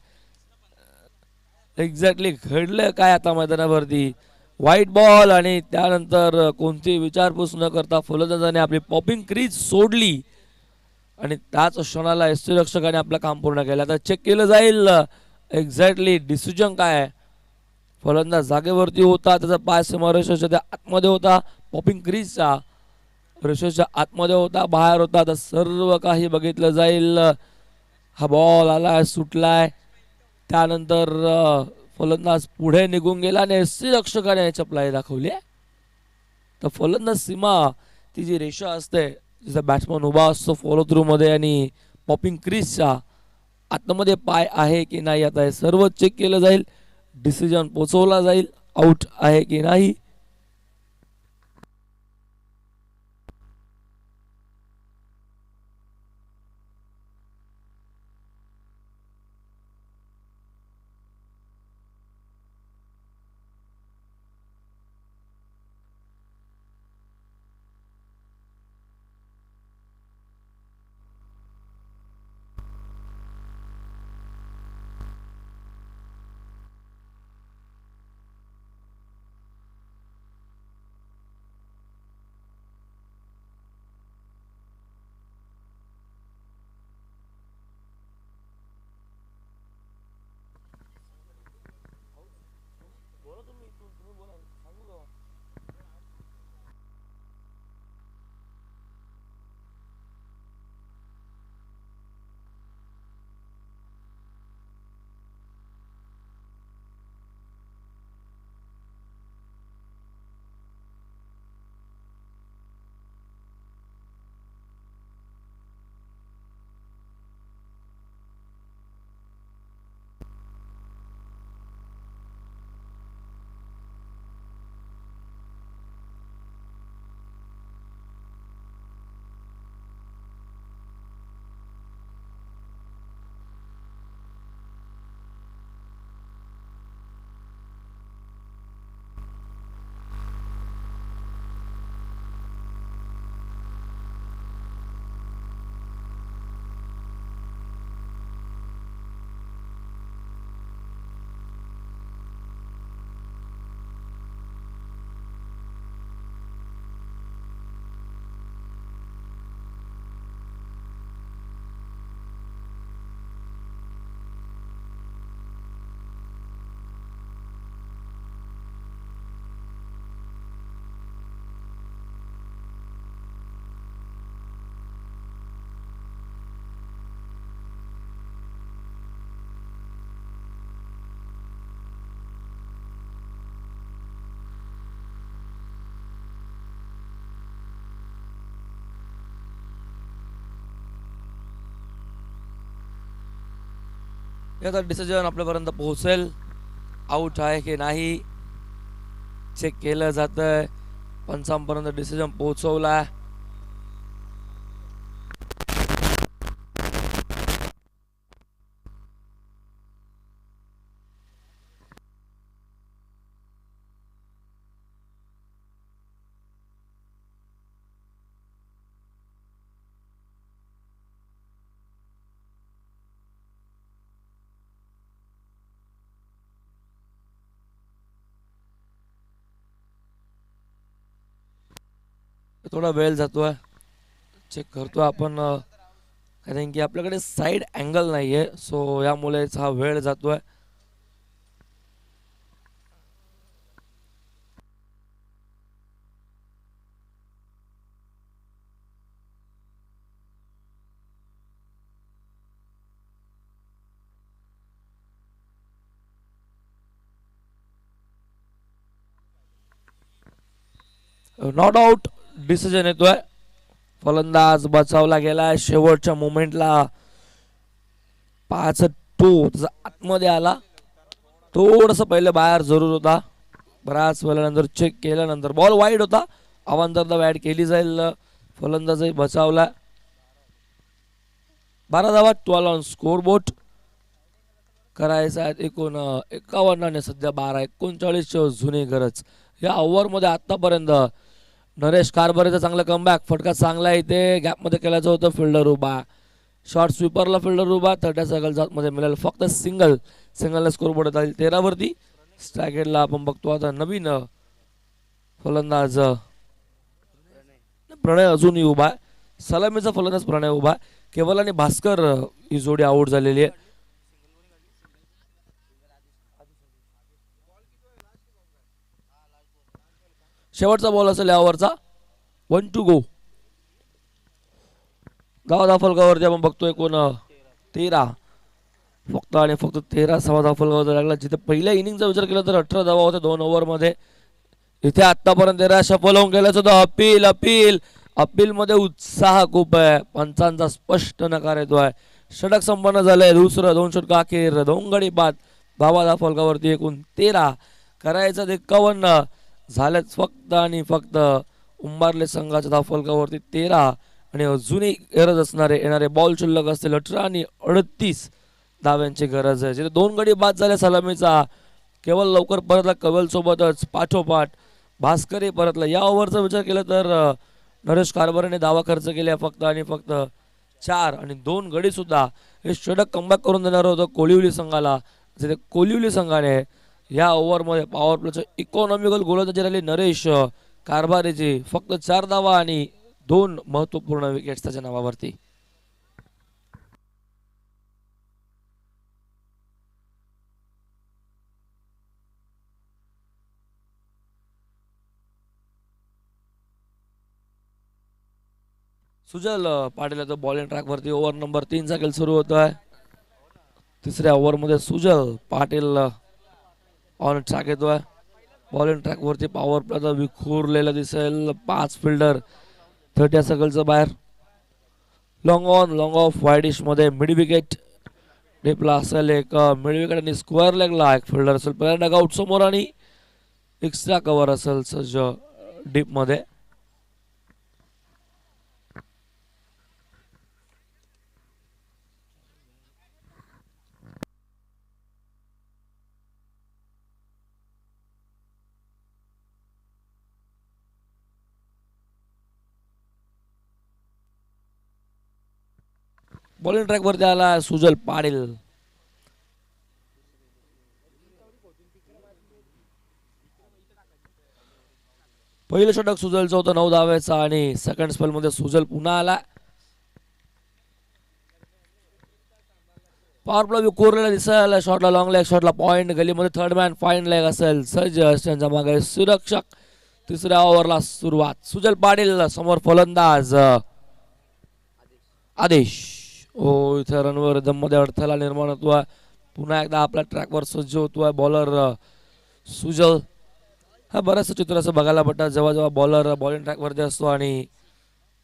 एक्झॅक्टली घडलं काय आता मैदानावरती. व्हाईट बॉल आणि त्यानंतर कोणती विचारपूस न करता फलंदाजाने आपली पॉपिंग क्रीज सोडली आणि त्याच क्षणाला यष्टीरक्षकाने आपलं काम पूर्ण केलं. आता चेक केलं जाईल एक्झॅक्टली डिसिजन काय आहे. फलंदाज जागेवरती होता, त्याचा पाय सीमा रेषेच्या आतमध्ये होता, पॉपिंग क्रीजच्या रेषेच्या आतमध्ये होता, बाहेर होता. तर सर्व काही बघितलं जाईल. हा बॉल आलाय, सुटलाय. त्यानंतर फलंदाज पुढे निघून गेला आणि यष्टीरक्षकाने चपलाई दाखवली. तर फलंदाज सीमा ती जी रेषा असते जिचा बॅट्समन उभा असतो फॉलो थ्रू मध्ये आणि पॉपिंग क्रीजच्या आतमध्ये पाय आहे की नाही, आता हे सर्व चेक केलं जाईल. डिसिजन पोचवला जाईल आउट आहे की नाही. याचा डिसिजन आपल्यापर्यंत पोहोचेल. आउट आहे की नाही चेक केलं जातंय. पंचांपर्यंत डिसिजन पोहोचवला. थोडा वेळ जातोय. चेक करतोय आपण कारण की आपल्याकडे साईड अँगल नाहीये, सो यामुळेच हा वेळ जातोय. नॉट आउट डिसिजन येतोय. फलंदाज बचावला गेलाय शेवटच्या मोमेंटला. 5-2 त्याचा आतमध्ये आला. थोडस पहिले बाहेर जरूर होता. बराच वेळानंतर चेक केल्यानंतर बॉल वाईड होता. अवांतर ॲड केली जाईल. फलंदाजही बचावला. 12 धावा 12 ऑन स्कोर बोर्ड. करायचं आहेत एकूण 51 आणि सध्या 12-39 जुनी गरज. या ओव्हरमध्ये आतापर्यंत नरेश कारभारेचं चांगलं कमबॅक. फटका चांगला आहे. इथे गॅपमध्ये केल्याचं होतं. फिल्डर उभा. शॉर्ट स्वीपरला फिल्डर उभा. 30 सेकंदामध्ये मिळेल फक्त सिंगलने स्कोर बोर्ड जाईल 13 वरती. स्ट्रायकेटला आपण बघतो आता नवीन फलंदाज प्रणय अजूनही उभा आहे. सलामीचा फलंदाज प्रणय उभा. केवल आणि भास्कर ही जोडी आऊट झालेली आहे. शेवटचा बॉल असेल या ओव्हरचा. 1 to go. 10 धाव फलकावरती आपण बघतोय कोण 13 फक्त आणि फक्त 13 सव्वा धाव फलकावर लागला. जिथे पहिल्या इनिंगचा विचार केला तर 18 धावा होत्या 2 ओव्हरमध्ये. इथे आतापर्यंत 13 सफल होऊन गेल्याचं होतं. अपील मध्ये उत्साह खूप आहे. पंचांचा स्पष्ट नकार येतोय. षटक संपन्न झालंय. दुसरं 2 षटक अखेर 2 गडी बाद. 10 धाव फलकावरती एकूण 13. करायचं 51 झालेच फक्त आणि फक्त. उंबारले संघाच्या धाव फलकावरती 13 आणि अजूनही गरज असणारे येणारे बॉल शिल्लक असतील 18 आणि 38 धाव्यांची गरज आहे. जिथे 2 गडी बाद झाले सलामीचा. केवळ लवकर परतला कवल सोबतच पाठोपाठ भास्करही परतला. या ओव्हरचा विचार केला तर नरेश कारभारेने दावा खर्च केला फक्त आणि फक्त 4 आणि 2 गडी सुद्धा. हे षटक कमबॅक करून देणार होतं कोलिवली संघाला. जिथे कोलिवली संघाने या ओव्हरमध्ये पॉवर प्लेचं इकॉनॉमिकल गोलंदाजी राहिली नरेश कारभारेची. फक्त 4 धावा आणि 2 महत्वपूर्ण विकेट्स त्याच्या नावावरती. सुजल पाटील बॉलिंग ट्रॅकवरती. ओव्हर नंबर 3 चा खेळ सुरू होत आहे. तिसऱ्या ओव्हरमध्ये सुजल पाटील ऑन ट्रॅक येतोय. बॉलिंग ट्रॅकवरती पॉवर प्लेचा विखुरलेला दिसेल. 5 फिल्डर 30 सेकंडचं बाहेर. Long on long of widish मध्ये मिड विकेट. डीपला असेल एक मिड विकेट आणि स्क्वेअर लेगला एक फिल्डर असेल. पहिल्या डगआउट समोर आणि एक्स्ट्रा कव्हर असेल सज्ज डीप मध्ये. बॉलिंग ट्रॅक वरती आला सुजल पाटील. पहिलं षटक सुजलचं होतं 9 धावेचा आणि सेकंड स्पेल मध्ये सुजल पुन्हा आला. पॉवर प्ले विखुरलेला दिसेल. शॉटला लॉंग लेग. शॉटला पॉइंट. गलीमध्ये थर्ड मॅन फाईन लेग असेल. सज्ज त्यांच्या मागे सुरक्षक. तिसऱ्या ओव्हरला सुरुवात. सुजल पाटील समोर फलंदाज आदेश. ओ इथे रनवर मध्ये अडथळा निर्माण होतोय. पुन्हा एकदा आपल्या ट्रॅकवर सज्ज होतोय बॉलर सुजल. हा बरंचसं चित्र असं बघायला भेटतं जेव्हा जेव्हा बॉलर बॉलिंग ट्रॅकवरती असतो आणि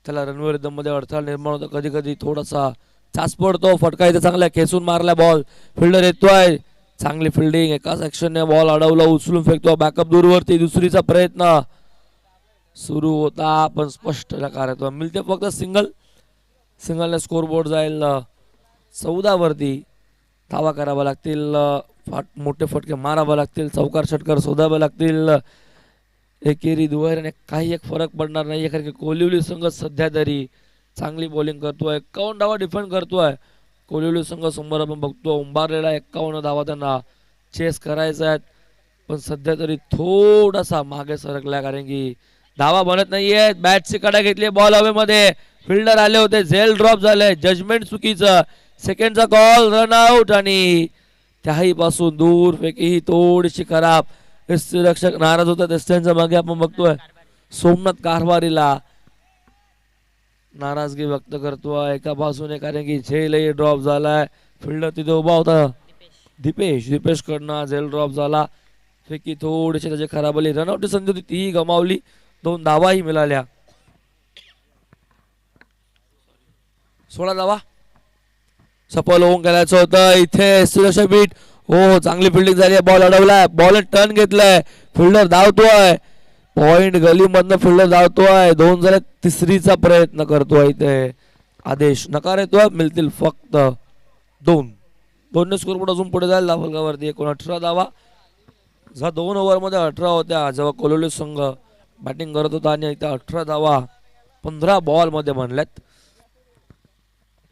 त्याला रनवर मध्ये अडथळा निर्माण होतो. कधी कधी थोडासा चाच पडतो, फटका इथे चांगला खेचून मारला बॉल, फिल्डर येतोय, चांगली फिल्डिंग, एकाच ऍक्शनने बॉल अडवला, उचलून फेकतो, बॅकअप दूरवरती, दुसरीचा प्रयत्न सुरू होता पण स्पष्ट नकार मिळते, फक्त सिंगलने स्कोर बोर्ड जाईल 14 वरती. धावा करावा लागतील, मोठे फटके मारावे लागतील, चौकार षटकार शोधावे लागतील. एकेरी दुहेरीने काही एक फरक पडणार नाही, कारण की कोलिवली संघ सध्या तरी चांगली बॉलिंग करतोय, 51 धावा डिफेंड करतोय. कोलिवली संघ समोर आपण बघतो उंबारलेला 51 धावा त्यांना चेस करायचा आहेत, पण सध्या तरी थोडासा मागे सरकलाय, कारण की धावा बनत नाहीये. बॅटची कडा घेतली, बॉल हवेमध्ये, फिल्डर आले होते, झेल ड्रॉप झाले, जजमेंट चुकीचं, सेकंडचा कॉल, रन आउट, आणि त्याही पासून दूर फेकी ही थोडीशी खराब. रक्षक नाराज होतात, त्यांच्या मागे आपण बघतोय सोमनाथ कारभारीला नाराजगी व्यक्त करतोय एका बाजूने, कारण की झेलही ड्रॉप झालाय. फिल्डर तिथे उभा होता, दीपेश कडनं झेल ड्रॉप झाला, फेकी थोडीशी त्याची खराब आली. रनआउटची संधी होती तीही गमावली, 2 धावाही मिळाल्या. 16 धावा सफल होऊन करायचं होतं इथे. सुरक्षा बीट, हो चांगली फिल्डिंग झाली, बॉल अडवलाय, बॉल टर्न घेतलाय, फिल्डर धावतोय, पॉइंट गलीमधनं फिल्डर धावतोय, 2 झाले, तिसरीचा प्रयत्न करतोय इथे. आदेश नकार येतोय, मिळतील फक्त 2 स्कोरबोर्ड अजून पुढे जाईल धावफलकावरती. 18 धावा 2 ओव्हरमध्ये 18 होत्या जेव्हा कोलोली संघ बॅटिंग करत होता, आणि इथे 18 धावा 15 बॉलमध्ये बनल्यात.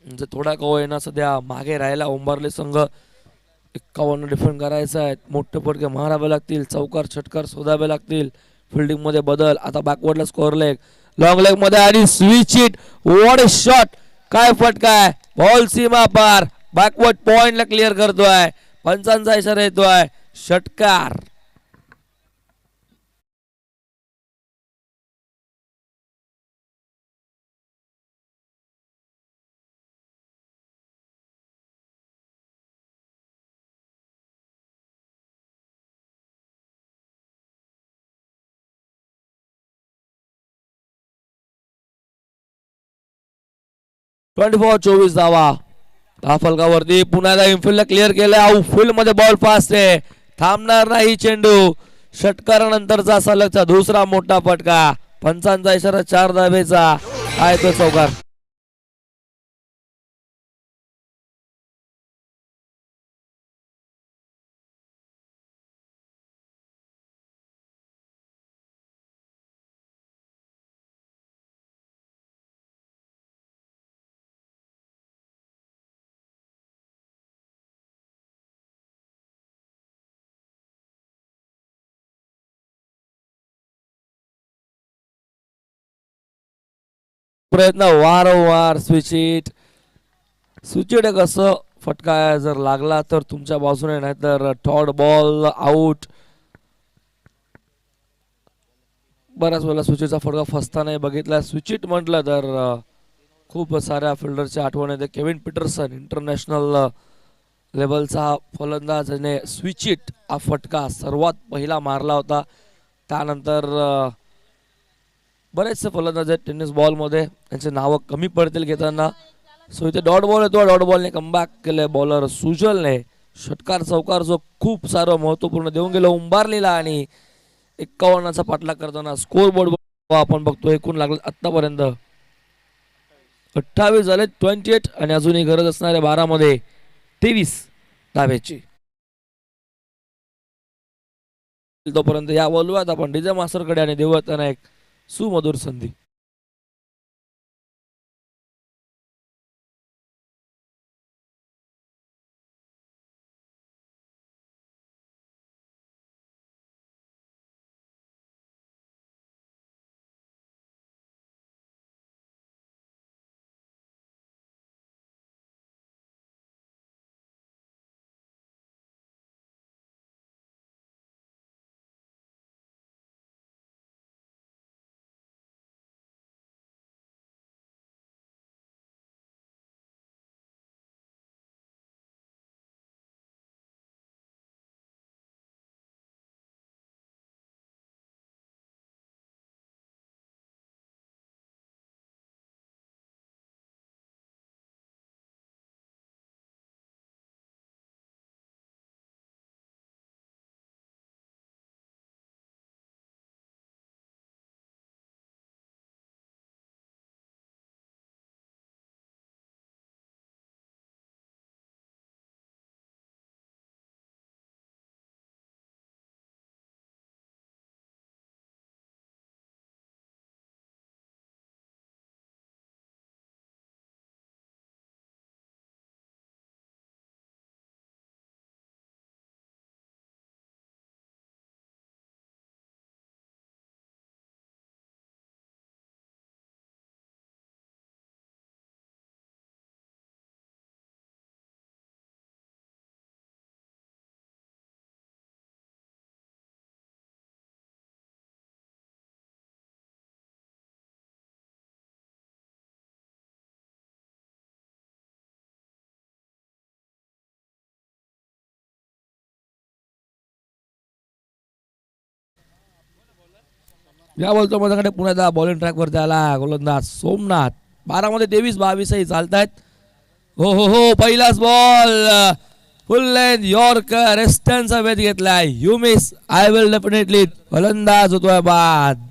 म्हणजे थोडा का होईना सध्या मागे राहायला उंबरले संघ. 51 डिफेंड करायचा आहे, मोठे फटके मारावे लागतील, चौकार षटकार शोधावे लागतील, फिल्डिंग मध्ये बदल. आता बॅकवर्डला स्कोअर लेग, लॉंग लेग मध्ये, आणि switch it, what a shot, काय फटका आहे, बॉल सीमा पार, बॅकवर्ड पॉइंटला क्लिअर करतोय, पंचांचा इशारा येतोय, षटकार. ट्वेंटी 24 धावा फलकावरती. पुन्हा एकदा इनफिल्डला क्लिअर केलं, आउटफील्ड मध्ये बॉल फास्ट आहे, थांबणार नाही चेंडू. षटकारानंतरचा सलगचा दुसरा मोठा फटका, पंचांचा इशारा 4 धावेचा आहे तो चौकार. प्रयत्न वारंवार स्विच इट कसं फटका जर लागला तर तुमच्या बाजूने, नाही तर थर्ड बॉल आउट. बऱ्याच वेळेला स्विचचा फटका फसताना बघितला. स्विचिट म्हटलं तर खूप साऱ्या फिल्डरच्या आठवण येते. केविन पीटरसन इंटरनॅशनल लेवलचा फलंदाज, ज्याने स्विचिट हा फटका सर्वात पहिला मारला होता. त्यानंतर बरेचसे फलंदाज आहेत टेनिस बॉलमध्ये, त्यांचे नावं कमी पडतील घेताना. सो इथे डॉट बॉल येतो, डॉट बॉलने कमबॅक केले बॉलर सुजलने. षटकार चौकार जो खूप सारं महत्वपूर्ण देऊन गेलं उंबारलेला, आणि 51चा पाठलाग करताना स्कोर बोर्ड आपण बघतो एकूण लागले आतापर्यंत 28 झाले, 28, आणि अजूनही गरज असणाऱ्या 12 मध्ये 23 धावेची. तोपर्यंत या बोलूयात आपण डीजे मास्टरकडे, आणि देऊयात त्यांना एक सुमधुर संधी. या बोलतो माझ्याकडे पुण्याचा बॉलिंग ट्रॅकवरती आला गोलंदाज सोमनाथ. 12 मध्ये 23-22 चालतायत. हो हो हो, पहिलाच बॉल फुल लेंथ यॉर्कर रेस्टनचा वेध घेतलाय. You miss I will definitely. गोलंदाज होतोय बाद.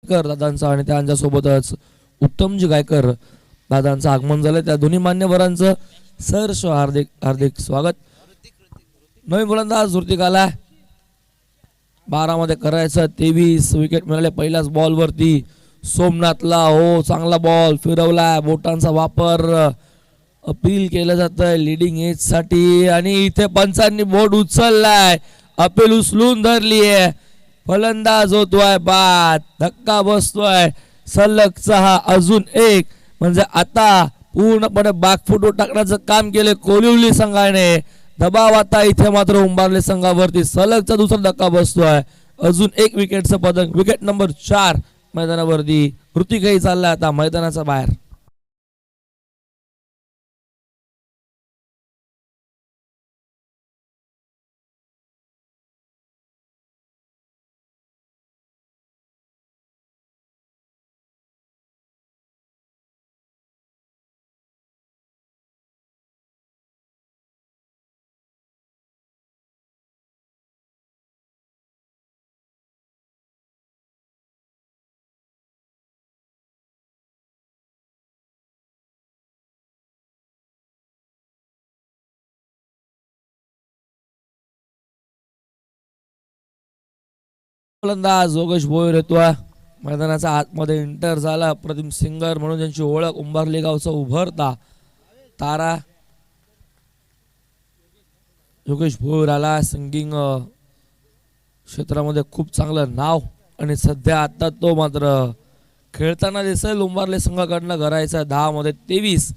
दादांचा आणि त्यांच्या सोबतच उत्तमजी गायकर दादांचं आगमन झालं. त्या दोन्ही मान्यवरांचं सहर्ष हार्दिक हार्दिक स्वागत. नवीन गोलंदाज ऋतिक आलाय. 12 मध्ये करायचं 23 विकेट मिळाले पहिल्याच बॉल वरती सोमनाथला. हो, चांगला बॉल फिरवलाय. बोटांचा वापर अपील केलं जातंय लिडिंग एज साठी आणि इथे पंचांनी बोट उचललाय. अपील उचलून धरली आहे. फलंदाज होतोय बाद. धक्का बसतोय. सलगचा हा अजून एक, म्हणजे आता पूर्णपणे बागफुटून टाकण्याचं काम केले कोलिवली संघाने. दबाव आता इथे मात्र उंबारले संघावरती. सलगचा दुसरा धक्का बसतोय. अजून एक विकेटचं पदक. विकेट नंबर 4 मैदानावरती. ऋतिकही चाललाय आता मैदानाच्या बाहेर. फलंदाज योगेश भोयर येतोय. मैदानाच्या आतमध्ये एंटर झाला. प्रतिम सिंगर म्हणून त्यांची ओळख. उंबारली गावचा उभरता तारा योगेश भोयर आला. सिंगिंग क्षेत्रामध्ये खूप चांगलं नाव आणि सध्या आता तो मात्र खेळताना दिसेल. उंबारले संघाकडनं करायचा 10 मध्ये 23,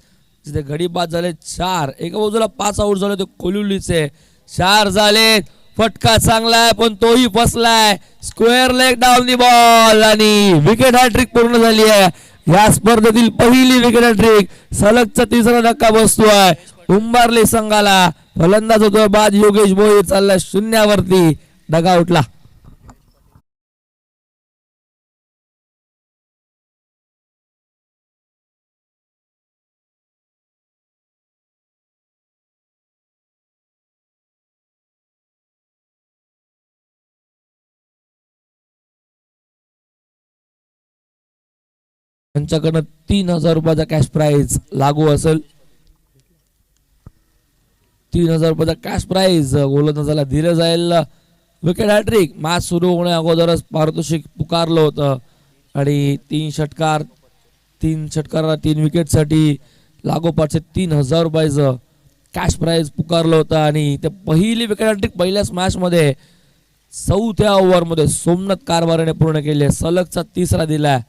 जिथे गडी बाद झाले 4. एका बाजूला 5 आऊट झाले ते कोलिवलीचे. 4 झाले. फटका चांगला आहे पण तोही फसलाय. Square leg down the ball आणि विकेट हॅट्रिक पूर्ण झाली आहे. या स्पर्धेतील पहिली विकेट हॅट्रिक. सलगचा तिसरा धक्का बसतोय उंबारले संघाला. फलंदाज होतोय बाद. योगेश भोईर चालला शून्यावरती डगआउटला. त्यांच्याकडनं 3000 रुपयाचा कॅश प्राइज लागू असेल. 3000 रुपयाचा कॅश प्राइज गोलंदाजाला दिलं जाईल. Wicket hat trick. मॅच सुरू होण्या अगोदरच पारितोषिक पुकारलं होतं आणि 3 षटकार 3 विकेटसाठी लागोपाठचे 3000 रुपयाचं कॅश प्राइज पुकारलं होतं. आणि ते पहिली विकेट हॅट्रिक पहिल्याच मॅच मध्ये 4थ्या ओव्हरमध्ये सोमनाथ कारभाराने पूर्ण केली. सलगचा तिसरा दिलाय.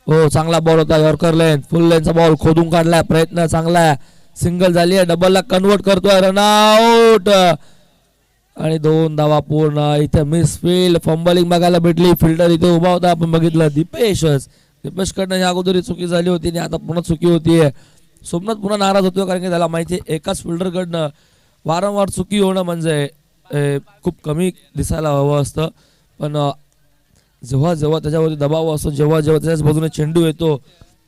हो, चांगला बॉल होता. यॉर्कर लेन फुल लेनचा बॉल खोदून काढलाय. प्रयत्न चांगला आहे. सिंगल झाली आहे. डबलला कन्वर्ट करतोय. रनआउट आणि 2 धावा पूर्ण. इथे मिसफील्ड फंबलिंग बघायला भेटली. फिल्डर इथे उभा होता. आपण बघितलं दीपेशकडनं या अगोदर चुकी झाली होती आणि आता पुन्हा चुकी होतीये. सोमनाथ पुन्हा नाराज होतोय कारण की त्याला माहिती आहे एकाच फिल्डरकडनं वारंवार चुकी होणं म्हणजे खूप कमी दिसायला हवं असतं. पण जेव्हा जेव्हा त्याच्यावरती दबाव असतो, जेव्हा जेव्हा त्याच्याच बाजूने चेंडू येतो,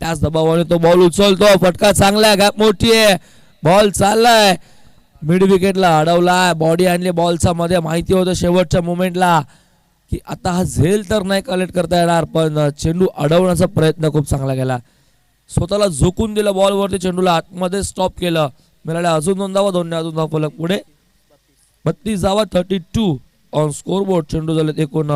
त्याच दबावाने तो बॉल उचलतो. फटका चांगला आहे. गॅप मोठी आहे. बॉल चाललाय. मिड विकेटला अडवलाय. बॉडी आणली बॉलचा मध्ये. माहिती होतं शेवटच्या मोमेंटला की आता हा झेल तर नाही कलेक्ट करता येणार, पण चेंडू अडवण्याचा प्रयत्न खूप चांगला केला. स्वतःला झोकून दिलं बॉलवरती. चेंडूला आतमध्ये स्टॉप केलं. मिळाल्या अजून 2 धावा. 2 अजून धावा फलक पुढे. 32 धावा 32 ऑन स्कोरबोर्ड. चेंडू झाले एकूण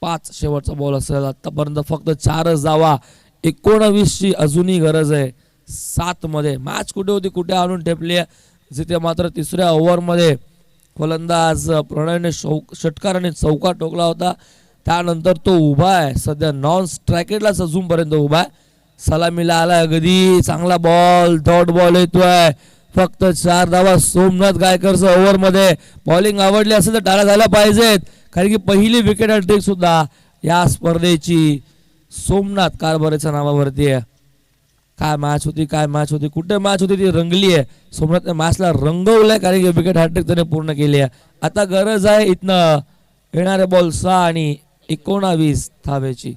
5. शेवटचा बॉल असेल. आतापर्यंत फक्त 4च धावा. 19ची अजूनही गरज आहे 7 मध्ये. मॅच कुठे होती कुठे आणून ठेपली आहे, जिथे मात्र 3ऱ्या ओव्हरमध्ये फलंदाज प्रणयने षटकार आणि चौकार टोकला होता. त्यानंतर तो उभा आहे सध्या नॉन स्ट्रायकेटला अजूनपर्यंत उभा आहे. सलामीला आलाय गदी, चांगला बॉल, डॉट बॉल येतोय. फक्त 4 धावा सोमनाथ गायकरचं ओव्हरमध्ये. बॉलिंग आवडली असेल तर टाळ्या झाल्या पाहिजेत, कारण की पहिली विकेट हॅट्रिक सुद्धा या स्पर्धेची सोमनाथ कारभारेच्या नावावरती आहे. काय मॅच होती, काय मॅच होती, कुठे मॅच होती ती रंगली आहे. सोमनाथने मॅचला रंगवलंय, कारण की विकेट हॅट्रिक त्याने पूर्ण केली आहे. आता गरज आहे इथनं येणारे बॉल 6 आणि 19 धावेची.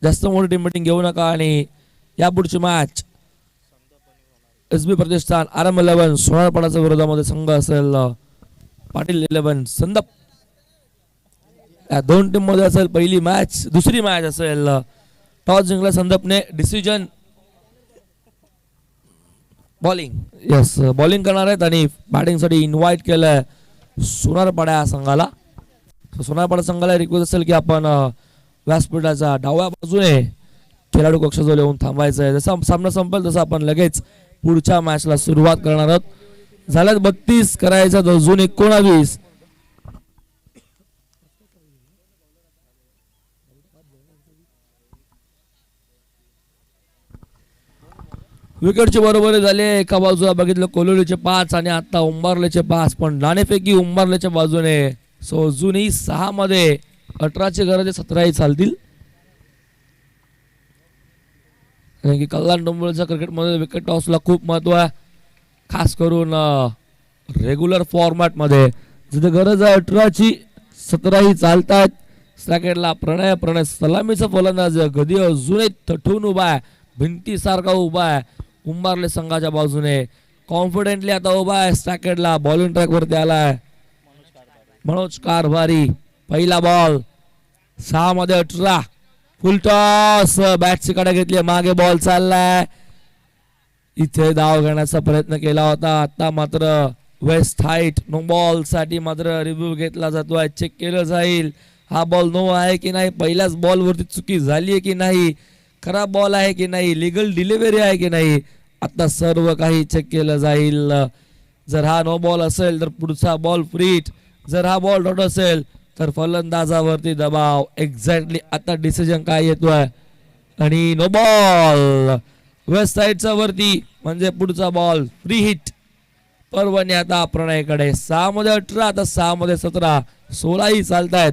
जास्त मोठी टीम मीटिंग घेऊ नका. आणि यापुढची मॅच SB प्रतिष्ठान RM 11 सोनारपाडाच्या विरोधामध्ये संघ असेल पाटील 11 संदप. या दोन टीम मध्ये असेल पहिली मॅच. दुसरी मॅच असेल टॉस जिंकला संदपने. डिसिजन बॉलिंग, यस बॉलिंग करणार आहेत आणि बॅटिंगसाठी इन्व्हाइट केलंय सोनारपाडा या संघाला. सोनारपाडा संघाला रिक्वेस्ट असेल की आपण व्यासपीठाच्या डाव्या बाजूने खेळाडू कक्षाजवळ येऊन थांबायचं आहे. जसं सामना संपेल तसं आपण लगेच पुढच्या मॅचला सुरुवात करणार आहोत. झाल्यात 32, करायचं अजून 19. विकेटची बरोबरी झाली. एका बाजूला बघितलं कोलोलीचे 5 आणि आता उंबारलेचे 5, पण नाणेफेकी उंबारलेच्या बाजूने. सो अजूनही 6 मध्ये 18ची गरज आहे, 17ही चालतील. कारण की कल्याण डोंबिवलीच्या क्रिकेटमध्ये विकेट टॉसला खूप महत्व आहे, खास करून रेग्युलर फॉर्मॅटमध्ये. जिथे गरज आहे 18ची, 17ही चालतात. स्ट्रायकेटला प्रणय सलामीचा फलंदाज गदी अजूनही तठून उभा आहे, भिंतीसारखा उभा आहे उंबारले संघाच्या बाजूने. कॉन्फिडेंटली आता उभा आहे. स्ट्रायकेटला बॉलिंग ट्रॅक वरती आलाय मनोज कारभारी. पहिला बॉल 6 मध्ये 18. फुल टॉस, बॅटची कडे घेतली, मागे बॉल चाललाय. इथे धाव घेण्याचा प्रयत्न केला होता. आता मात्र वेस्ट हाईट नो बॉल साठी मात्र रिव्ह्यू घेतला जातोय, चेक केलं जाईल हा बॉल नो आहे की नाही, पहिल्याच बॉल वरती चुकी झाली आहे की नाही, खराब बॉल आहे की नाही, लिगल डिलिव्हरी आहे की नाही, आता सर्व काही चेक केलं जाईल. जर हा नो बॉल असेल तर पुढचा बॉल फ्री हिट, जर हा बॉल डॉट असेल तर फलंदाजावरती दबाव. एक्झॅक्टली आता डिसिजन काय येतोय आणि नो बॉल वेस्ट साईडचा वरती, म्हणजे पुढचा बॉल फ्री हिट. परवाने आता प्रणयकडे. 6 मध्ये 18, आता 6 मध्ये 17, 16ही चालतायत.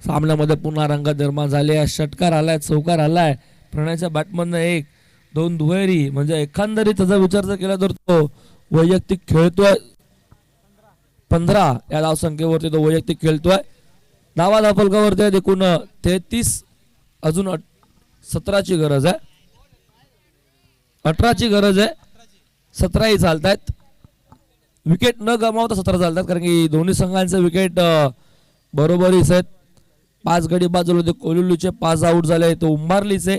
सामन्यामध्ये पुन्हा रंगत निर्माण झाले. षटकार आलाय, चौकार आलाय प्रणयच्या बॅटमधनं. 1 2 दुहेरी, म्हणजे एकंदरीत त्याचा विचार जर केला तर तो वैयक्तिक खेळतोय. 15 या धावसंख्येवरती तो वैयक्तिक खेळतोय. धावा धावफलकावरती आहेत एकूण 33. अजून 17ची गरज आहे, 18ची गरज आहे, 17ही चालतायत. विकेट न गमावता 17 चालतात, कारण की दोन्ही संघांचे विकेट बरोबरीच आहेत. 5 गडी बाजूला होते कोलुलूचे, 5 आऊट झाले तो उंबारलीचे,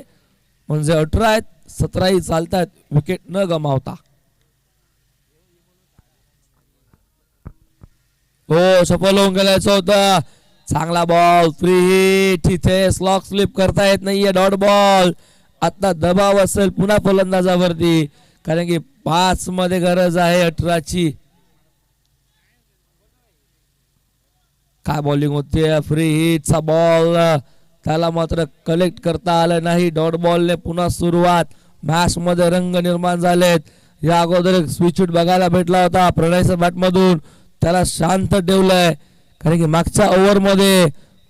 म्हणजे 18 आहेत, 17ही चालतायत विकेट न गमावता. हो, सफल होऊन गेलायचं होतं. चांगला बॉल, फ्री हिट. इथे स्लॉक स्लिप करता येत नाहीये, डॉट बॉल. आता दबाव असेल पुन्हा फलंदाजावरती, कारण की 5 मध्ये गरज आहे 18ची. काय बॉलिंग होते, फ्री हिटचा बॉल, त्याला मात्र कलेक्ट करता आलं नाही. डॉट बॉलने पुन्हा सुरुवात. मॅच मध्ये रंग निर्माण झालेत. या अगोदर एक स्विच हिट बघायला भेटला होता प्रणयच्या बॅटमधून, त्याला शांत ठेवलंय, कारण की मागच्या ओव्हर मध्ये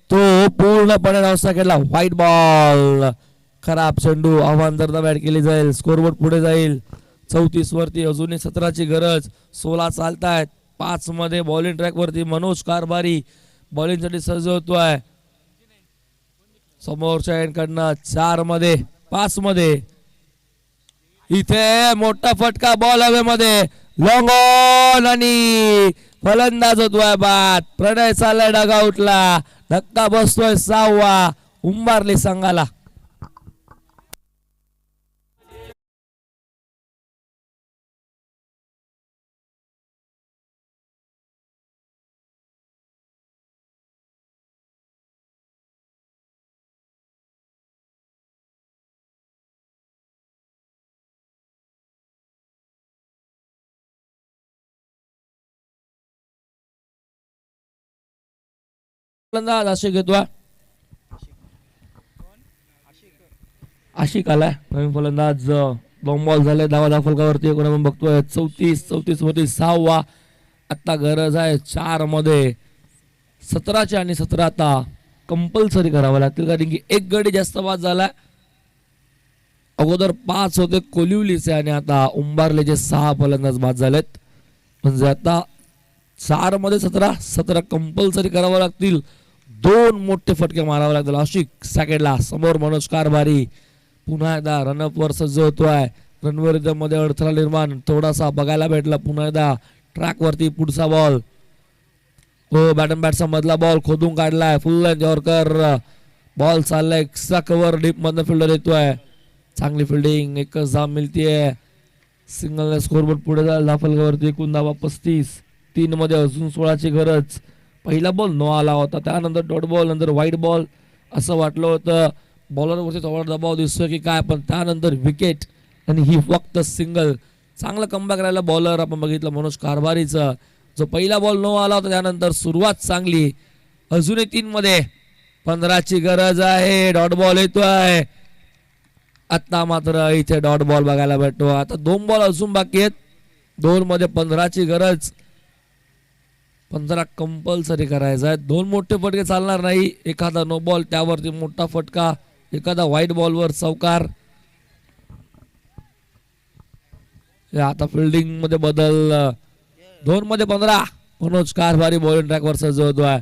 तो पूर्णपणे नव्हता केला. व्हाईट बॉल, खराब चेंडू, आव्हान जर बॅट केली जाईल, स्कोरबोर्ड पुढे जाईल. 34 वरती अजूनही 17ची गरज. 16 चालतायत. 5 मध्ये बॉलिंग ट्रॅक वरती मनोज कारभारी बॉलिंग साठी सज्ज होतोय. समोरच्या एंडकडनं 4 मध्ये 5 मध्ये. इथे मोठा फटका, बॉल हवेमध्ये, लॉंग ऑन आणि फलंदाज होतोय बाद. प्रणय चाललाय डगआउटला, धक्का बसतोय 6वा उंबारली संघाला. फलंदाज आशिक घेतोय. आशिक आलाय नवीन फलंदाज. बॉम्ब बॉल झाले धावा फलकावरती. कोण आपण बघतोय 34 वरती 6वा. आता गरज आहे 4 मध्ये. 17चे आणि 17 आता कंपल्सरी करावं लागतील कारण की एक गडी जास्त बाद झाला. अगोदर 5 होते कोलिवलीचे आणि आता उंबारलेचे 6 फलंदाज बाद झालेत. म्हणजे आता 4 मध्ये 17 कंपल्सरी करावं लागतील. 2 मोठे फटके मारावे लागतील. आशिक सेकंडला समोर मनोज कारभारी पुन्हा एकदा रनअप वर सज्ज होतोय. रणवीर मध्ये अडथळा निर्माण थोडासा बघायला भेटला. पुन्हा एकदा ट्रॅक वरती पुढचा बॉल. हो बॅटचा मधला बॉल खोदून काढलाय. फुल लेंथ यॉर्कर बॉल चाललाय. एक्स्ट्रा कव्हर डीप मधनं फिल्डर येतोय. चांगली फिल्डिंग. एकच धाव मिळतीये. सिंगल स्कोरबोर्ड पुढे जायला धाफलकावरती. एकूण धावा 35. 3 मध्ये अजून 16ची गरज. पहिला बॉल नो आला होता. त्यानंतर डॉट बॉल नंतर वाईट बॉल असं वाटलं होतं. बॉलरवरती थोडा दबाव दिसतोय की काय पण त्यानंतर विकेट आणि ही फक्त सिंगल. चांगलं कमबॅक राहिलं बॉलर आपण बघितलं मनोज कारभारीचं. जो पहिला बॉल नो आला होता त्यानंतर सुरुवात चांगली. अजूनही 3 मध्ये 15ची गरज आहे. डॉट बॉल येतोय. आता मात्र इथे डॉट बॉल बघायला भेटतो. आता 2 बॉल अजून बाकी आहेत. 2 मध्ये 15ची गरज. 15 कंपल्सरी करायचा आहे. 2 मोठे फटके चालणार नाही. एखादा नो बॉल त्यावरती मोठा फटका. एखादा व्हाईट बॉलवर चौकार. आता फिल्डिंग मध्ये बदल. 2 मध्ये 15. मनोज कारभारी बॉलिंग ट्रॅकवर सज्ज होतोय.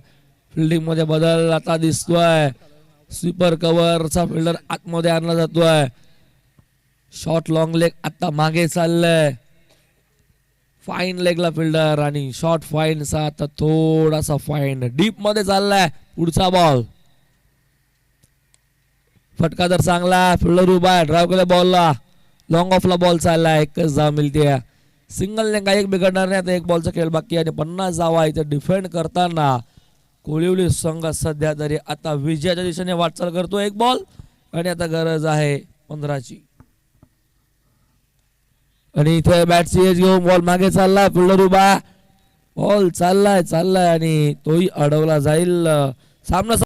फिल्डिंग मध्ये बदल आता दिसतोय. स्वीपर कव्हरचा फिल्डर आतमध्ये आणला जातोय. शॉर्ट लॉंग लेग आता मागे चाललंय. फाईन लेगला फिल्डर आणि शॉर्ट फाईनचा आता थोडासा फाईन डीप मध्ये चाललाय. पुढचा बॉल. फटका तर चांगला. फिल्डर उभा आहे. ड्राईव्ह केला बॉलला. लॉंग ऑफला बॉल चाललाय. एकच धाव मिळते. सिंगलने काही बिघडणार नाही. आता 1 बॉलचा खेळ बाकी आणि 50 धावा इथे डिफेंड करताना कोळिवली संघ सध्या तरी आता विजयाच्या दिशेने वाटचाल करतो. 1 बॉल आणि आता गरज आहे 15ची. आणि इथे बॅटची एज घेऊन बॉल मागे चाललाय. फिल्डर उभा. बॉल चाललाय आणि तोही अडवला जाईल. सामना